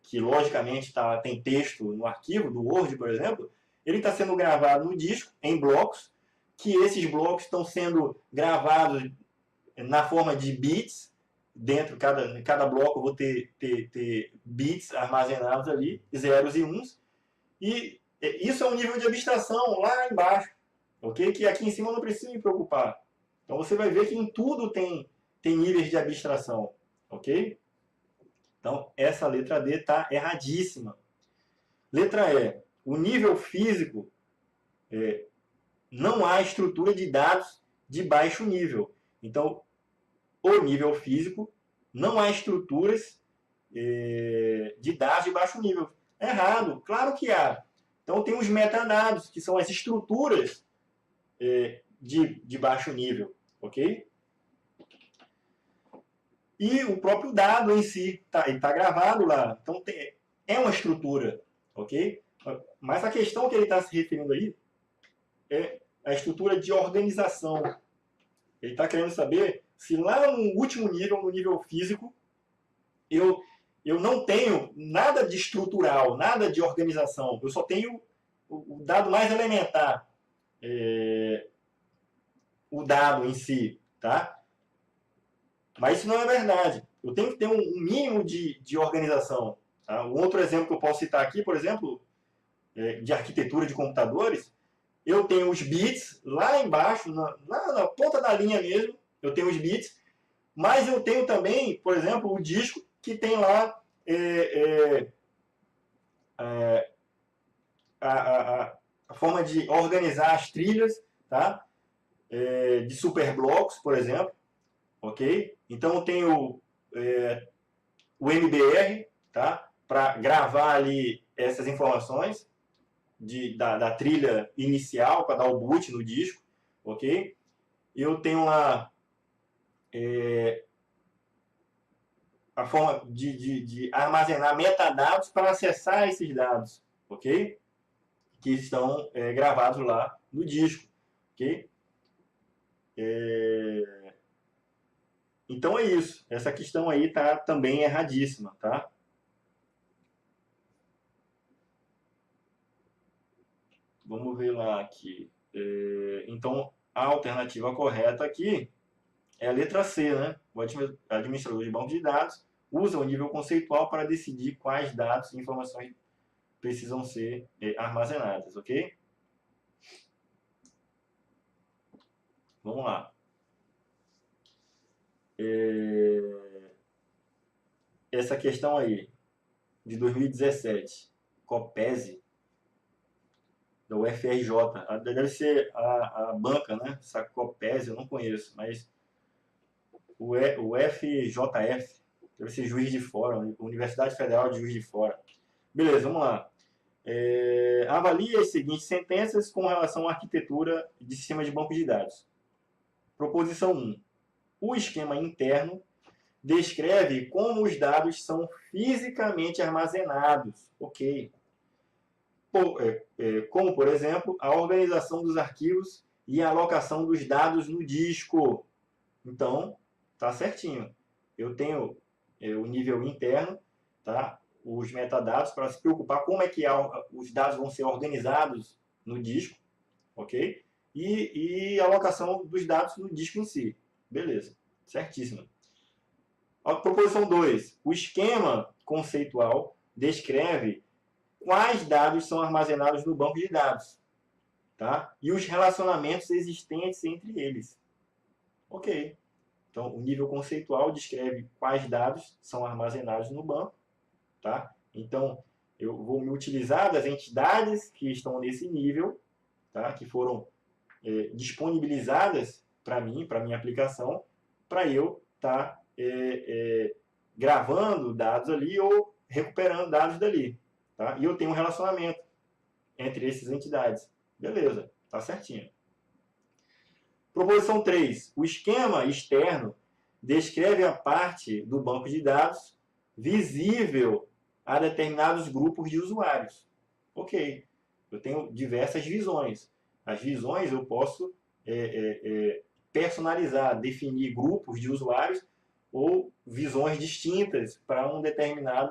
que logicamente tem texto no arquivo, do Word, por exemplo, ele está sendo gravado no disco, em blocos, que esses blocos estão sendo gravados na forma de bits. Dentro de cada bloco eu vou ter bits armazenados ali, zeros e uns, e isso é um nível de abstração lá embaixo, ok? Que aqui em cima eu não preciso me preocupar. Então você vai ver que em tudo tem níveis de abstração, ok? Então, essa letra D está erradíssima. Letra E. O nível físico, não há estrutura de dados de baixo nível. Então, o nível físico, não há estruturas de dados de baixo nível. Errado, claro que há. Então, tem os metadados, que são as estruturas de baixo nível, ok? E o próprio dado em si, está gravado lá. Então, é uma estrutura, ok? Mas a questão que ele está se referindo aí é a estrutura de organização. Ele está querendo saber se lá no último nível, no nível físico, eu não tenho nada de estrutural, nada de organização. Eu só tenho o dado mais elementar, o dado em si, tá? Mas isso não é verdade. Eu tenho que ter um mínimo de organização. Tá? Um outro exemplo que eu posso citar aqui, por exemplo, de arquitetura de computadores, eu tenho os bits lá embaixo, na ponta da linha mesmo, eu tenho os bits, mas eu tenho também, por exemplo, o disco que tem lá a forma de organizar as trilhas, tá? De superblocos, por exemplo, ok? Então eu tenho o MBR, tá? Para gravar ali essas informações da trilha inicial, para dar o boot no disco, ok? Eu tenho lá a forma de armazenar metadados para acessar esses dados, ok? Que estão gravados lá no disco, ok? Então é isso. Essa questão aí está também erradíssima, tá? Vamos ver lá aqui. Então, a alternativa correta aqui é a letra C, né? O administrador de banco de dados usa o nível conceitual para decidir quais dados e informações precisam ser armazenadas, ok? Vamos lá. Essa questão aí, de 2017, COPESE, da UFRJ, deve ser a banca, né? Essa COPESE eu não conheço, mas o FJF, deve ser Juiz de Fora, Universidade Federal de Juiz de Fora. Beleza, vamos lá. Avalie as seguintes sentenças com relação à arquitetura de sistema de banco de dados. Proposição 1. O esquema interno descreve como os dados são fisicamente armazenados. Ok. Como, por exemplo, a organização dos arquivos e a alocação dos dados no disco. Então, tá certinho. Eu tenho o nível interno, tá? Os metadados, para se preocupar como é que os dados vão ser organizados no disco, ok? E a alocação dos dados no disco em si. Beleza, certíssimo. A proposição 2. O esquema conceitual descreve quais dados são armazenados no banco de dados, tá? E os relacionamentos existentes entre eles. Ok. Então, o nível conceitual descreve quais dados são armazenados no banco, tá? Então, eu vou me utilizar das entidades que estão nesse nível, tá? Que foram disponibilizadas para mim, para minha aplicação, para eu estar gravando dados ali ou recuperando dados dali, tá? E eu tenho um relacionamento entre essas entidades. Beleza, tá certinho. Proposição 3. O esquema externo descreve a parte do banco de dados visível a determinados grupos de usuários. Ok, eu tenho diversas visões. As visões eu posso personalizar, definir grupos de usuários ou visões distintas para um determinada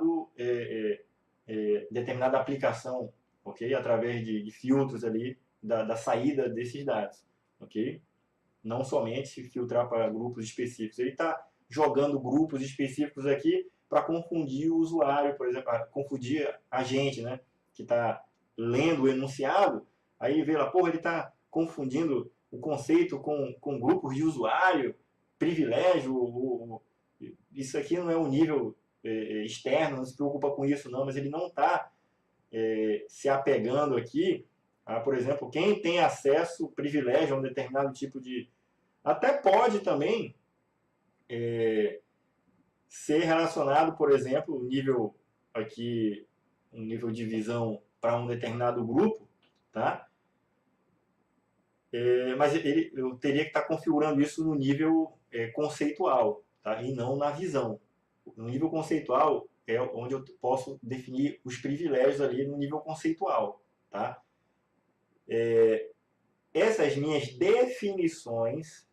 aplicação, ok? Através de filtros ali da saída desses dados, ok? Não somente filtrar para grupos específicos. Ele está jogando grupos específicos aqui para confundir o usuário, por exemplo, confundir a gente, né? Que está lendo o enunciado, aí vê lá, porra, ele está confundindo o conceito com grupos de usuário, privilégio, isso aqui não é um nível externo, não se preocupa com isso não, mas ele não está se apegando aqui a, por exemplo, quem tem acesso, privilégio a um determinado tipo de... Até pode também ser relacionado, por exemplo, um nível de visão para um determinado grupo, tá? Mas eu teria que estar configurando isso no nível conceitual, tá? E não na visão. No nível conceitual é onde eu posso definir os privilégios ali no nível conceitual, tá? Essas minhas definições,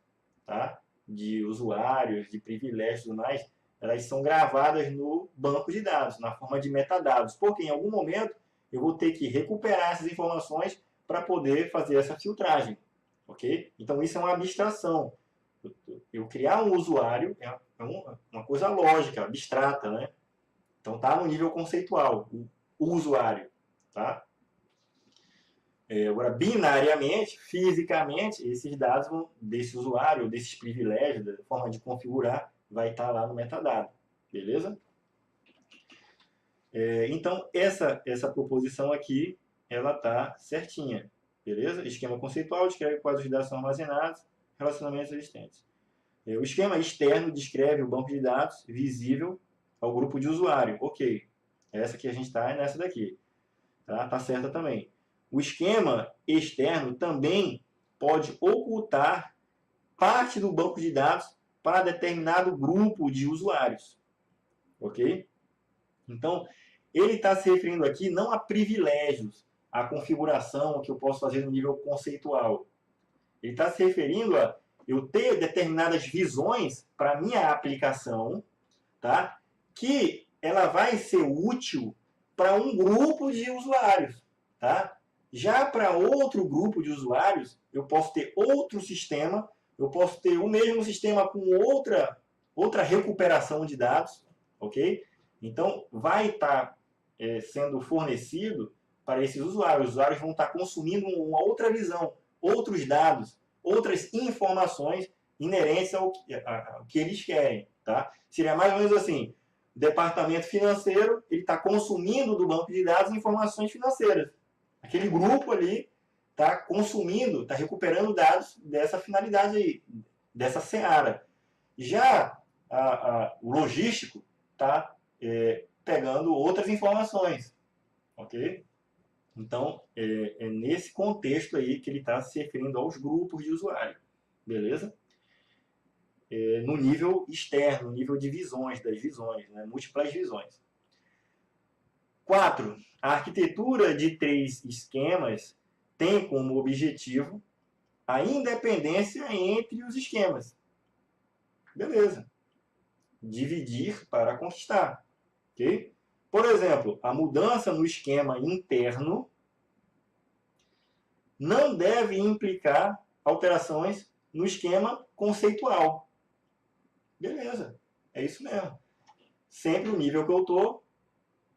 tá, de usuários, de privilégios e tudo mais, elas são gravadas no banco de dados, na forma de metadados, porque em algum momento eu vou ter que recuperar essas informações para poder fazer essa filtragem, ok? Então isso é uma abstração. Eu criar um usuário é uma coisa lógica, abstrata, né? Então está no nível conceitual, o usuário, tá? Agora, binariamente, fisicamente, esses dados desse usuário, desses privilégios, da forma de configurar, vai estar lá no metadado, beleza? Então, essa proposição aqui, ela está certinha, beleza? Esquema conceitual descreve quais os dados são armazenados, relacionamentos existentes. O esquema externo descreve o banco de dados visível ao grupo de usuário. Ok, essa que a gente está é nessa daqui, tá certa também. O esquema externo também pode ocultar parte do banco de dados para determinado grupo de usuários. Ok? Então, ele está se referindo aqui não a privilégios, a configuração que eu posso fazer no nível conceitual. Ele está se referindo a eu ter determinadas visões para a minha aplicação, tá? Que ela vai ser útil para um grupo de usuários, tá? Já para outro grupo de usuários, eu posso ter outro sistema, eu posso ter o mesmo sistema com outra recuperação de dados, ok? Então, vai estar sendo fornecido para esses usuários. Os usuários vão estar consumindo uma outra visão, outros dados, outras informações inerentes ao que eles querem, tá? Seria mais ou menos assim, o departamento financeiro ele está consumindo do banco de dados informações financeiras. Aquele grupo ali está consumindo, está recuperando dados dessa finalidade aí, dessa seara. Já o logístico está pegando outras informações, ok? Então, é nesse contexto aí que ele está se referindo aos grupos de usuário, beleza? No nível externo, no nível de visões, das visões, né? Múltiplas visões. 4. A arquitetura de 3 esquemas tem como objetivo a independência entre os esquemas. Beleza. Dividir para conquistar. Ok? Por exemplo, a mudança no esquema interno não deve implicar alterações no esquema conceitual. Beleza. É isso mesmo. Sempre o nível que eu estou,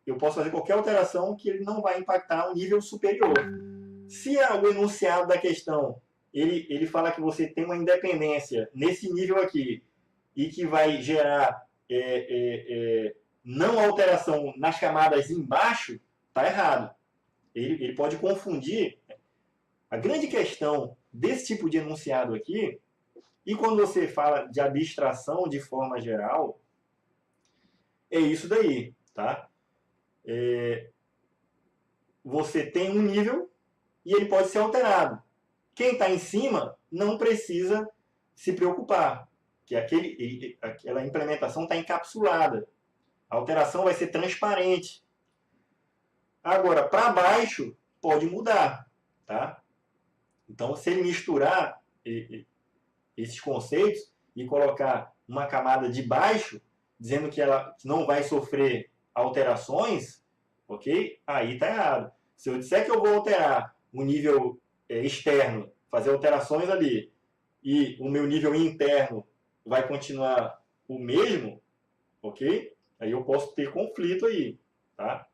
eu posso fazer qualquer alteração que ele não vai impactar o nível superior. Se o enunciado da questão ele fala que você tem uma independência nesse nível aqui e que vai gerar não alteração nas camadas embaixo, está errado. Ele pode confundir. A grande questão desse tipo de enunciado aqui, e quando você fala de abstração de forma geral, é isso daí, tá? Você tem um nível e ele pode ser alterado. Quem está em cima não precisa se preocupar, que aquela implementação está encapsulada. A alteração vai ser transparente. Agora, para baixo, pode mudar, tá? Então, se ele misturar esses conceitos e colocar uma camada de baixo, dizendo que ela não vai sofrer alterações, ok? Aí está errado. Se eu disser que eu vou alterar o nível externo, fazer alterações ali, e o meu nível interno vai continuar o mesmo, ok? Aí eu posso ter conflito aí, tá?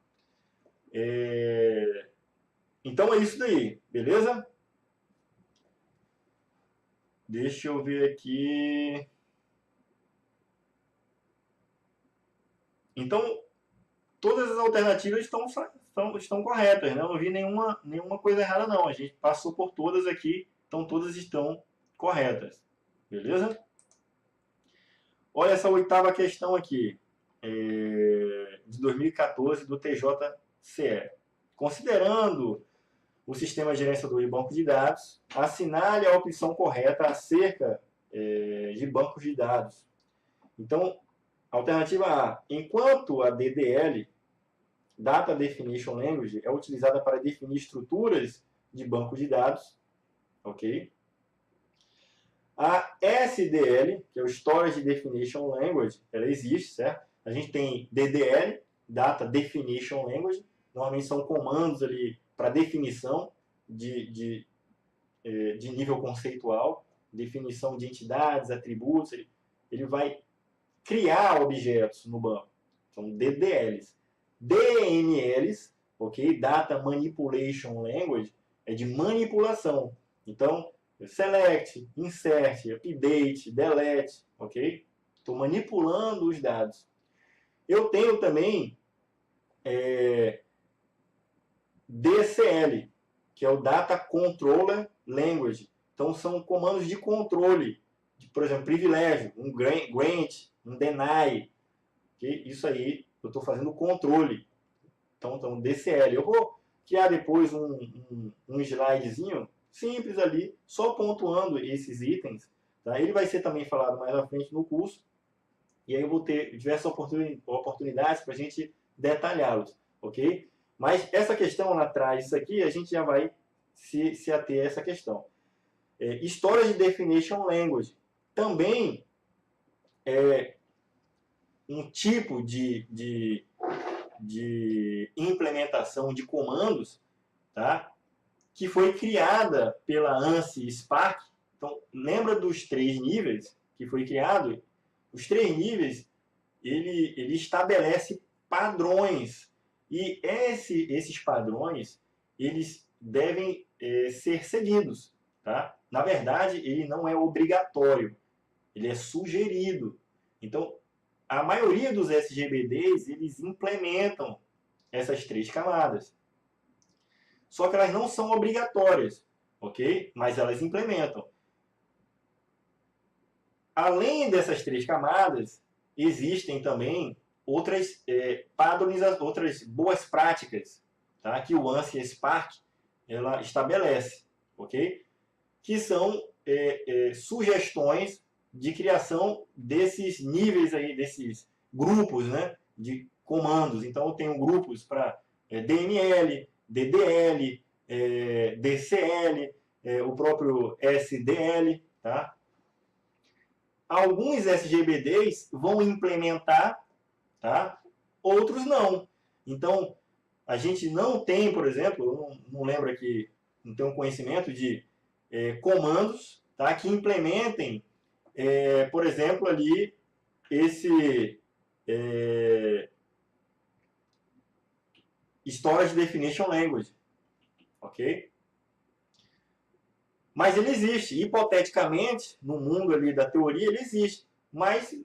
Então é isso daí, beleza? Deixa eu ver aqui. Então, todas as alternativas estão corretas, né? Eu não vi nenhuma coisa errada, não. A gente passou por todas aqui, então todas estão corretas. Beleza? Olha essa 8ª questão aqui, de 2014, do TJCE. Considerando o sistema gerenciador de banco de dados, assinale a opção correta acerca de bancos de dados. Então, alternativa A. Enquanto a DDL, Data Definition Language, é utilizada para definir estruturas de banco de dados, ok? A SDL, que é o Storage Definition Language, ela existe, certo? A gente tem DDL, Data Definition Language, normalmente são comandos ali para definição de nível conceitual, definição de entidades, atributos, ele vai criar objetos no banco. São DDLs. DMLs, ok? Data Manipulation Language, é de manipulação. Então, select, insert, update, delete, ok? Estou manipulando os dados. Eu tenho também DCL, que é o Data Controller Language. Então, são comandos de controle, por exemplo, privilégio, um grant, um deny. Okay? Isso aí, eu estou fazendo controle. Então, DCL. Eu vou criar depois um slidezinho simples ali, só pontuando esses itens. Tá? Ele vai ser também falado mais à frente no curso. E aí eu vou ter diversas oportunidades para a gente detalhá-los. Ok? Mas essa questão lá atrás, isso aqui, a gente já vai se ater a essa questão. Storage Definition Language também é um tipo de implementação de comandos, tá? Que foi criada pela ANSI Spark. Então, lembra dos 3 níveis que foi criado? Os 3 níveis, ele estabelece padrões. E esses padrões, eles devem ser seguidos. Tá? Na verdade, ele não é obrigatório, ele é sugerido. Então, a maioria dos SGBDs, eles implementam essas 3 camadas. Só que elas não são obrigatórias, ok? Mas elas implementam. Além dessas 3 camadas, existem também outras outras boas práticas, tá? Que o ANSI Spark ela estabelece, ok? Que são sugestões de criação desses níveis aí, desses grupos, né, de comandos. Então, eu tenho grupos para DML, DDL, DCL, o próprio SDL, tá? Alguns SGBDs vão implementar, tá? Outros não. Então, a gente não tem, por exemplo, eu não lembro aqui, não tenho conhecimento de comandos, tá? Que implementem, por exemplo, ali esse Storage Definition Language, ok? Mas ele existe, hipoteticamente, no mundo ali da teoria, ele existe, mas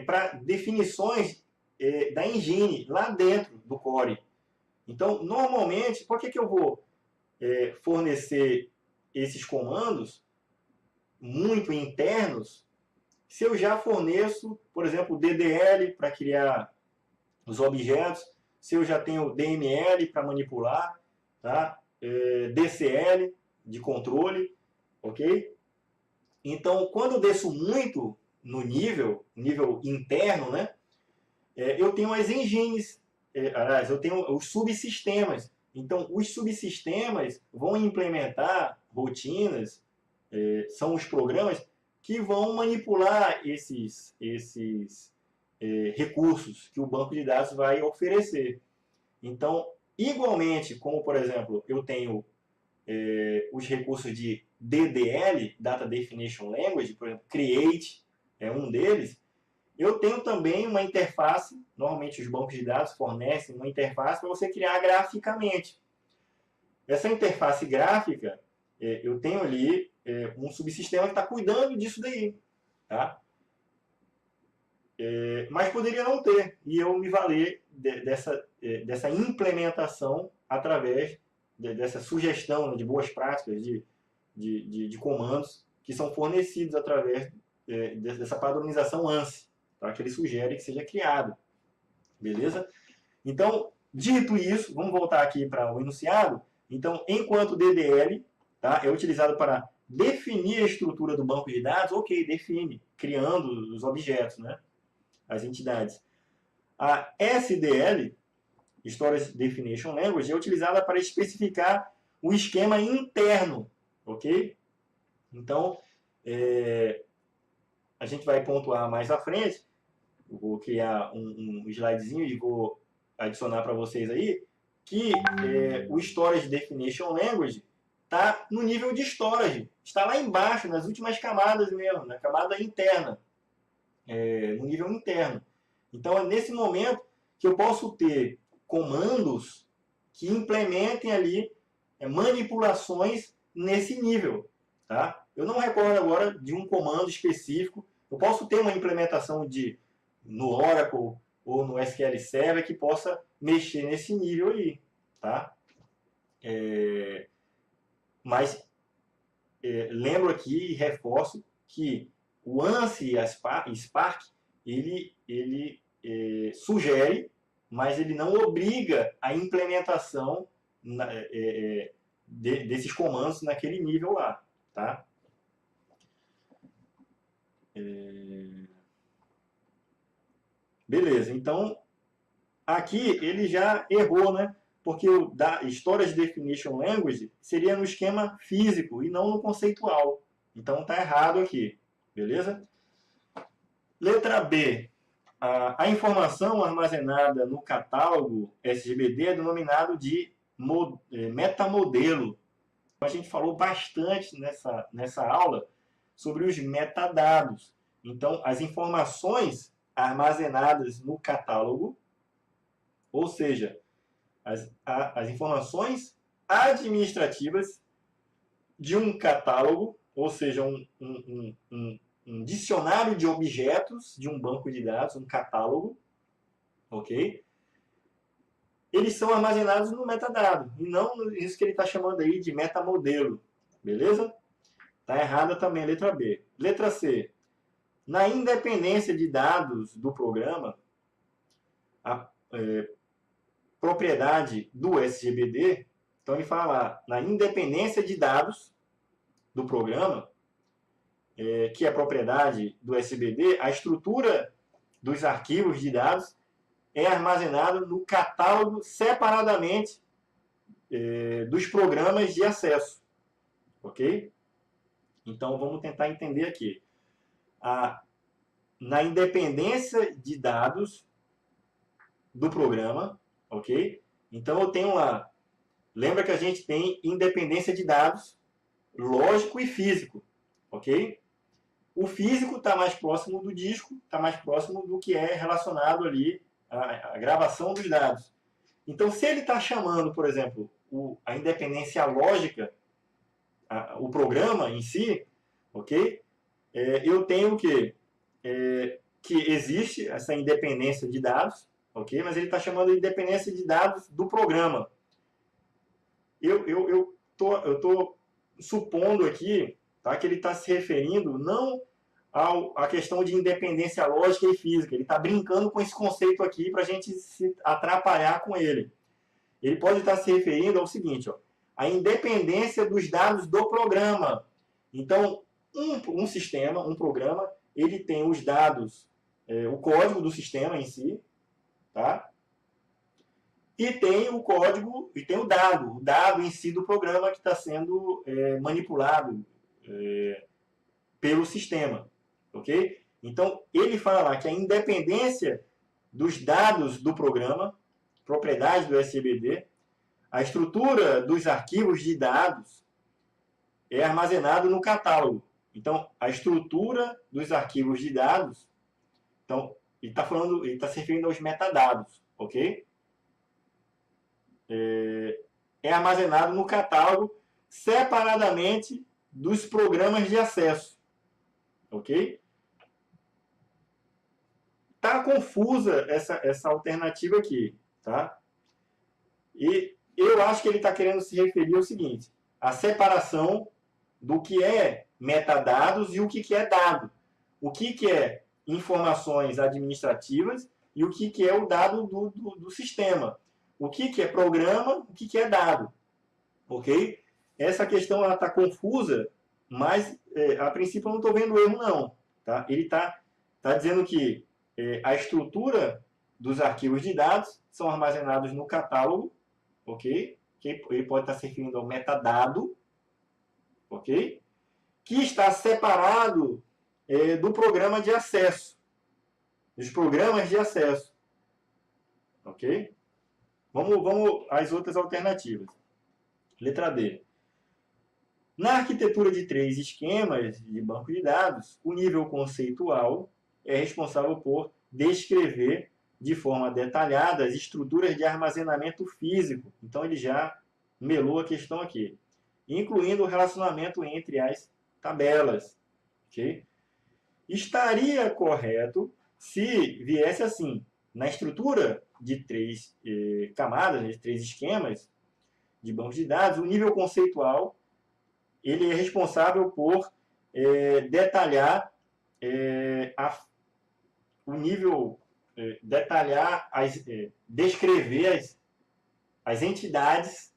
para definições da engine, lá dentro do core. Então, normalmente, por que eu vou fornecer esses comandos muito internos se eu já forneço, por exemplo, DDL para criar os objetos, se eu já tenho DML para manipular, tá? DCL de controle, ok? Então, quando eu desço muito no nível interno, né? Eu tenho as engines, aliás, eu tenho os subsistemas. Então, os subsistemas vão implementar rotinas, são os programas que vão manipular esses recursos que o banco de dados vai oferecer. Então, igualmente, como, por exemplo, eu tenho os recursos de DDL, Data Definition Language, por exemplo, Create é um deles, eu tenho também uma interface, normalmente os bancos de dados fornecem uma interface para você criar graficamente. Essa interface gráfica, eu tenho ali um subsistema que está cuidando disso daí. Tá? mas poderia não ter, e eu me valer dessa implementação através dessa sugestão, né, de boas práticas, de comandos que são fornecidos através dessa padronização ANSI, tá? Que ele sugere que seja criado. Beleza? Então, dito isso, vamos voltar aqui para o enunciado. Então, enquanto DDL, tá, é utilizado para definir a estrutura do banco de dados, ok, define, criando os objetos, né, as entidades. A SDL, Storage Definition Language, é utilizada para especificar o esquema interno, ok? Então, a gente vai pontuar mais à frente. Eu vou criar um slidezinho e vou adicionar para vocês aí que o Storage Definition Language está no nível de storage, está lá embaixo, nas últimas camadas mesmo, na camada interna, no nível interno. Então é nesse momento que eu posso ter comandos que implementem ali manipulações nesse nível, tá? Eu não recordo agora de um comando específico. Eu posso ter uma implementação no Oracle ou no SQL Server que possa mexer nesse nível aí, tá? Mas lembro aqui e reforço que o ANSI e Spark, ele sugere, mas ele não obriga a implementação desses comandos naquele nível lá, tá? Beleza, então aqui ele já errou, né? Porque o Storage Definition Language seria no esquema físico e não no conceitual. Então tá errado aqui, beleza? Letra B. A informação armazenada no catálogo SGBD é denominado de metamodelo. A gente falou bastante nessa aula sobre os metadados. Então, as informações armazenadas no catálogo, ou seja, as informações administrativas de um catálogo, ou seja, um dicionário de objetos de um banco de dados, um catálogo, ok? Eles são armazenados no metadado, e não isso que ele está chamando aí de metamodelo, beleza? Está errada também a letra B. Letra C. Na independência de dados do programa, a propriedade do SGBD, então ele fala lá, na independência de dados do programa, que é a propriedade do SGBD, a estrutura dos arquivos de dados é armazenada no catálogo separadamente dos programas de acesso, ok? Então vamos tentar entender aqui. Na independência de dados do programa, ok? Então eu tenho lá, lembra que a gente tem independência de dados lógico e físico, ok? O físico está mais próximo do disco, está mais próximo do que é relacionado ali à gravação dos dados. Então, se ele está chamando, por exemplo, a independência lógica, o programa em si, ok? Eu tenho o quê? Que existe essa independência de dados, ok? Mas ele está chamando de independência de dados do programa. Eu tô supondo aqui, tá, que ele está se referindo não à questão de independência lógica e física. Ele está brincando com esse conceito aqui para a gente se atrapalhar com ele. Ele pode estar se referindo ao seguinte, ó, a independência dos dados do programa. Então, um sistema, um programa, ele tem os dados, o código do sistema em si, tá? E tem o código, e tem o dado em si do programa que está sendo manipulado pelo sistema, ok? Então, ele fala lá que a independência dos dados do programa, propriedade do SGBD, a estrutura dos arquivos de dados é armazenado no catálogo. Então, a estrutura dos arquivos de dados, então, ele está se referindo aos metadados, ok? É armazenado no catálogo separadamente dos programas de acesso, ok? está confusa essa alternativa aqui, tá? E eu acho que ele está querendo se referir ao seguinte, a separação do que é metadados e o que é dado. O que é informações administrativas e o que é o dado do sistema. O que é programa, o que é dado. Ok? Essa questão está confusa, mas a princípio eu não estou vendo erro não. Tá? Ele está dizendo que a estrutura dos arquivos de dados são armazenados no catálogo, ok? Que ele pode estar se referindo ao metadado, ok? Que está separado do programa de acesso, dos programas de acesso, ok? Vamos às outras alternativas. Letra D. Na arquitetura de 3 esquemas de banco de dados, o nível conceitual é responsável por descrever de forma detalhada as estruturas de armazenamento físico. Então, ele já melou a questão aqui, incluindo o relacionamento entre as tabelas. Okay? Estaria correto se viesse assim, na estrutura de 3 camadas, de 3 esquemas de banco de dados, o nível conceitual ele é responsável por detalhar o nível, detalhar, descrever as entidades,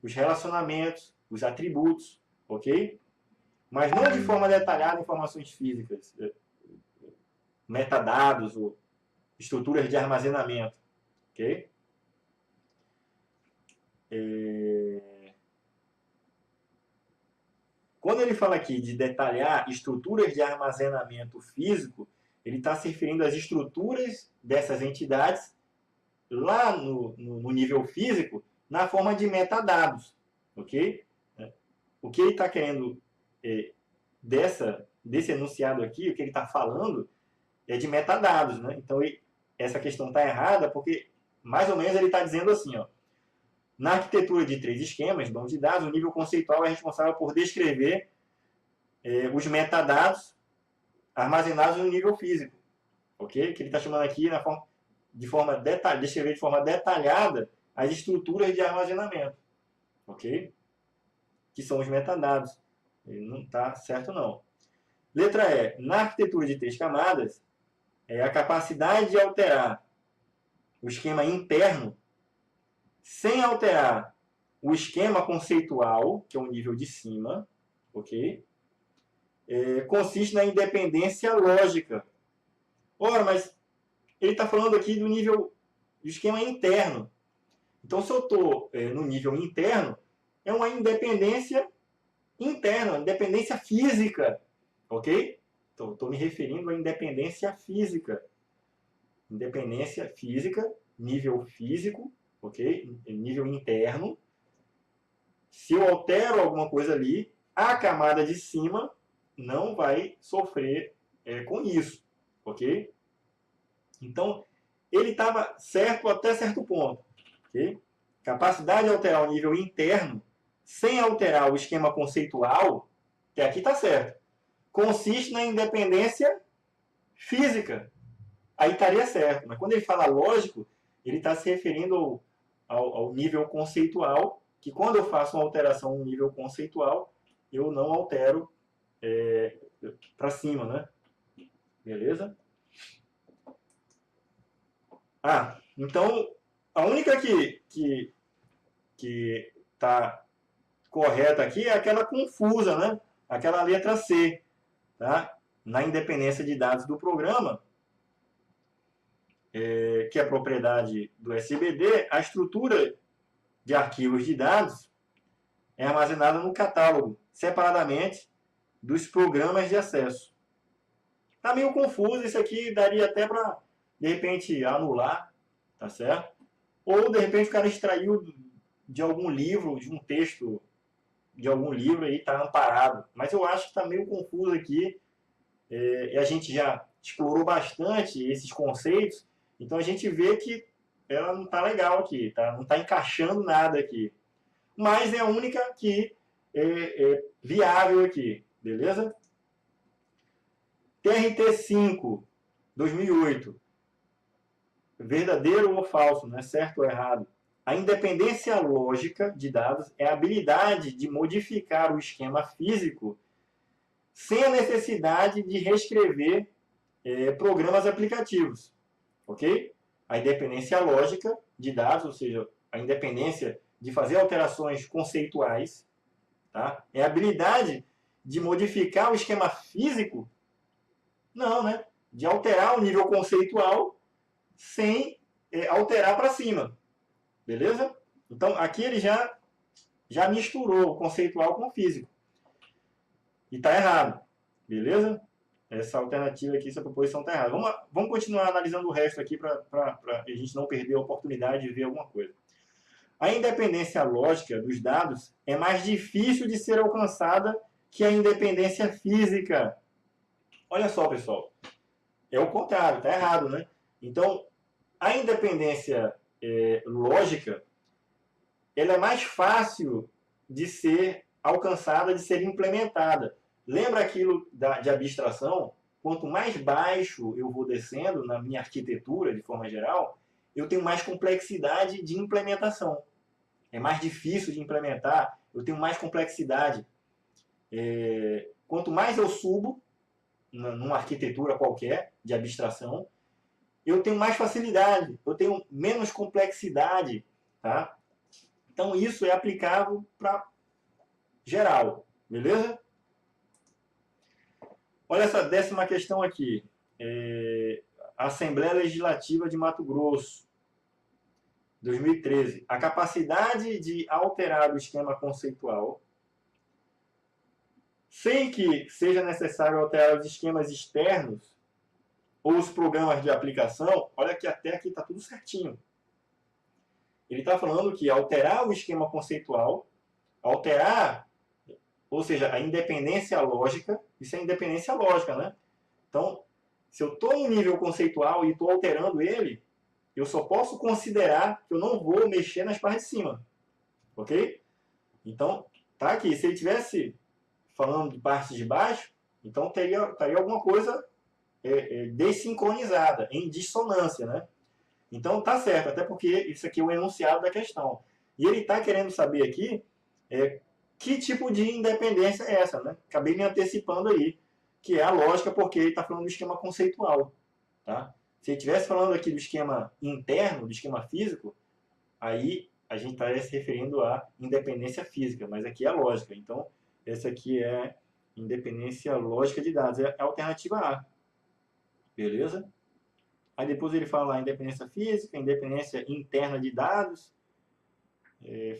os relacionamentos, os atributos, ok? Mas não de forma detalhada informações físicas, metadados ou estruturas de armazenamento, ok? Quando ele fala aqui de detalhar estruturas de armazenamento físico, ele está se referindo às estruturas dessas entidades lá no nível físico, na forma de metadados, ok? O que ele está querendo desse enunciado aqui, o que ele está falando é de metadados, né? Então, essa questão está errada porque, mais ou menos, ele está dizendo assim, ó, na arquitetura de 3 esquemas, banco de dados, o nível conceitual é responsável por descrever os metadados armazenados no nível físico, ok? Que ele está chamando aqui descrever de forma detalhada as estruturas de armazenamento, ok? Que são os metadados. Ele não está certo, não. Letra E. Na arquitetura de 3 camadas, a capacidade de alterar o esquema interno sem alterar o esquema conceitual, que é o nível de cima, ok? Consiste na independência lógica. Ora, mas ele está falando aqui do nível do esquema interno. Então, se eu estou no nível interno, é uma independência interna, independência física, ok? Então, estou me referindo à independência física. Independência física, nível físico, ok? Nível interno. Se eu altero alguma coisa ali, a camada de cima não vai sofrer com isso, ok? Então, ele estava certo até certo ponto, ok? Capacidade de alterar o nível interno sem alterar o esquema conceitual, que aqui está certo, consiste na independência física. Aí estaria certo. Mas quando ele fala lógico, ele está se referindo ao nível conceitual, que quando eu faço uma alteração no nível conceitual, eu não altero para cima, né? Beleza? Então, a única que está correta aqui é aquela confusa, né? Aquela letra C, tá? Na independência de dados do programa, que é a propriedade do SBD, a estrutura de arquivos de dados é armazenada no catálogo, separadamente dos programas de acesso. Está meio confuso, isso aqui daria até para, de repente, anular, tá certo? Ou, de repente, o cara extraiu de algum livro, de um texto de algum livro aí, está amparado. Mas eu acho que está meio confuso aqui. E a gente já explorou bastante esses conceitos, então a gente vê que ela não está legal aqui, tá? Não está encaixando nada aqui. Mas é a única que é viável aqui, beleza? TRT 5, 2008. verdadeiro ou falso, né? Certo ou errado. A independência lógica de dados é a habilidade de modificar o esquema físico sem a necessidade de reescrever programas aplicativos, ok? A independência lógica de dados, ou seja, a independência de fazer alterações conceituais, tá? É a habilidade de modificar o esquema físico? Não, né? De alterar o nível conceitual sem alterar para cima, beleza? Então, aqui ele já misturou o conceitual com o físico. E está errado, beleza? Essa alternativa aqui, essa proposição está errada. Vamos continuar analisando o resto aqui para a gente não perder a oportunidade de ver alguma coisa. A independência lógica dos dados é mais difícil de ser alcançada que a independência física. Olha só, pessoal. É o contrário, está errado, né? Então, a independência lógica, ela é mais fácil de ser alcançada, de ser implementada. Lembra aquilo de abstração? Quanto mais baixo eu vou descendo na minha arquitetura, de forma geral, eu tenho mais complexidade de implementação. É mais difícil de implementar, eu tenho mais complexidade. Quanto mais eu subo numa arquitetura qualquer de abstração, eu tenho mais facilidade, eu tenho menos complexidade, tá? Então isso é aplicável para geral, beleza? Olha essa 10ª questão aqui. Assembleia Legislativa de Mato Grosso, 2013. A capacidade de alterar o esquema conceitual sem que seja necessário alterar os esquemas externos ou os programas de aplicação. Olha que até aqui está tudo certinho. Ele está falando que alterar o esquema conceitual, alterar, ou seja, a independência lógica, isso é independência lógica, né? Então, se eu estou em nível conceitual e estou alterando ele, eu só posso considerar que eu não vou mexer nas partes de cima, ok? Então, tá aqui. Se ele estivesse falando de partes de baixo, então estaria alguma coisa desincronizada, em dissonância, né? Então tá certo, até porque isso aqui é o enunciado da questão. E ele está querendo saber aqui que tipo de independência é essa, né? Acabei me antecipando aí, que é a lógica, porque ele está falando do esquema conceitual, tá? Se ele estivesse falando aqui do esquema interno, do esquema físico, aí a gente estaria se referindo à independência física, mas aqui é a lógica. Então, essa aqui é independência lógica de dados, é a alternativa A. Beleza? Aí depois ele fala lá independência física, independência interna de dados,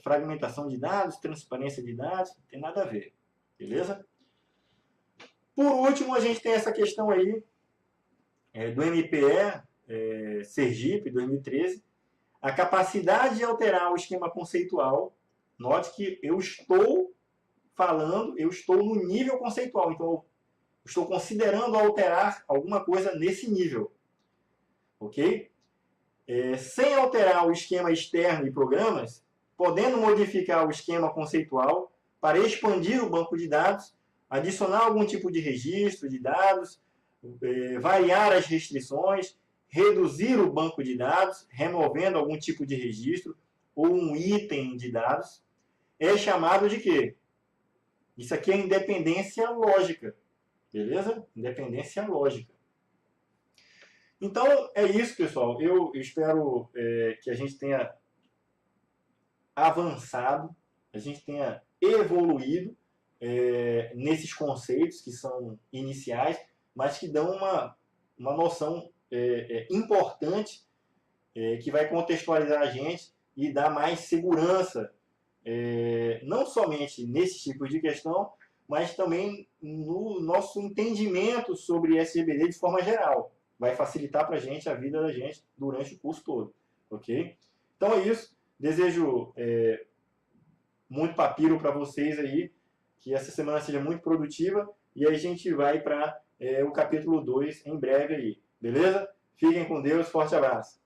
fragmentação de dados, transparência de dados, não tem nada a ver. Beleza? Por último, a gente tem essa questão aí do MPE Sergipe, 2013. A capacidade de alterar o esquema conceitual. Note que eu estou no nível conceitual. Então, eu estou considerando alterar alguma coisa nesse nível. Ok? Sem alterar o esquema externo e programas, podendo modificar o esquema conceitual para expandir o banco de dados, adicionar algum tipo de registro de dados, variar as restrições, reduzir o banco de dados, removendo algum tipo de registro ou um item de dados, é chamado de quê? Isso aqui é independência lógica. Beleza? Independência lógica. Então, é isso, pessoal. Eu espero que a gente tenha avançado, a gente tenha evoluído nesses conceitos que são iniciais, mas que dão uma noção importante que vai contextualizar a gente e dar mais segurança, não somente nesse tipo de questão, mas também no nosso entendimento sobre SGBD de forma geral. Vai facilitar para a gente a vida da gente durante o curso todo, ok? Então é isso. Desejo muito papiro para vocês aí, que essa semana seja muito produtiva, e aí a gente vai para o capítulo 2 em breve aí, beleza? Fiquem com Deus, forte abraço.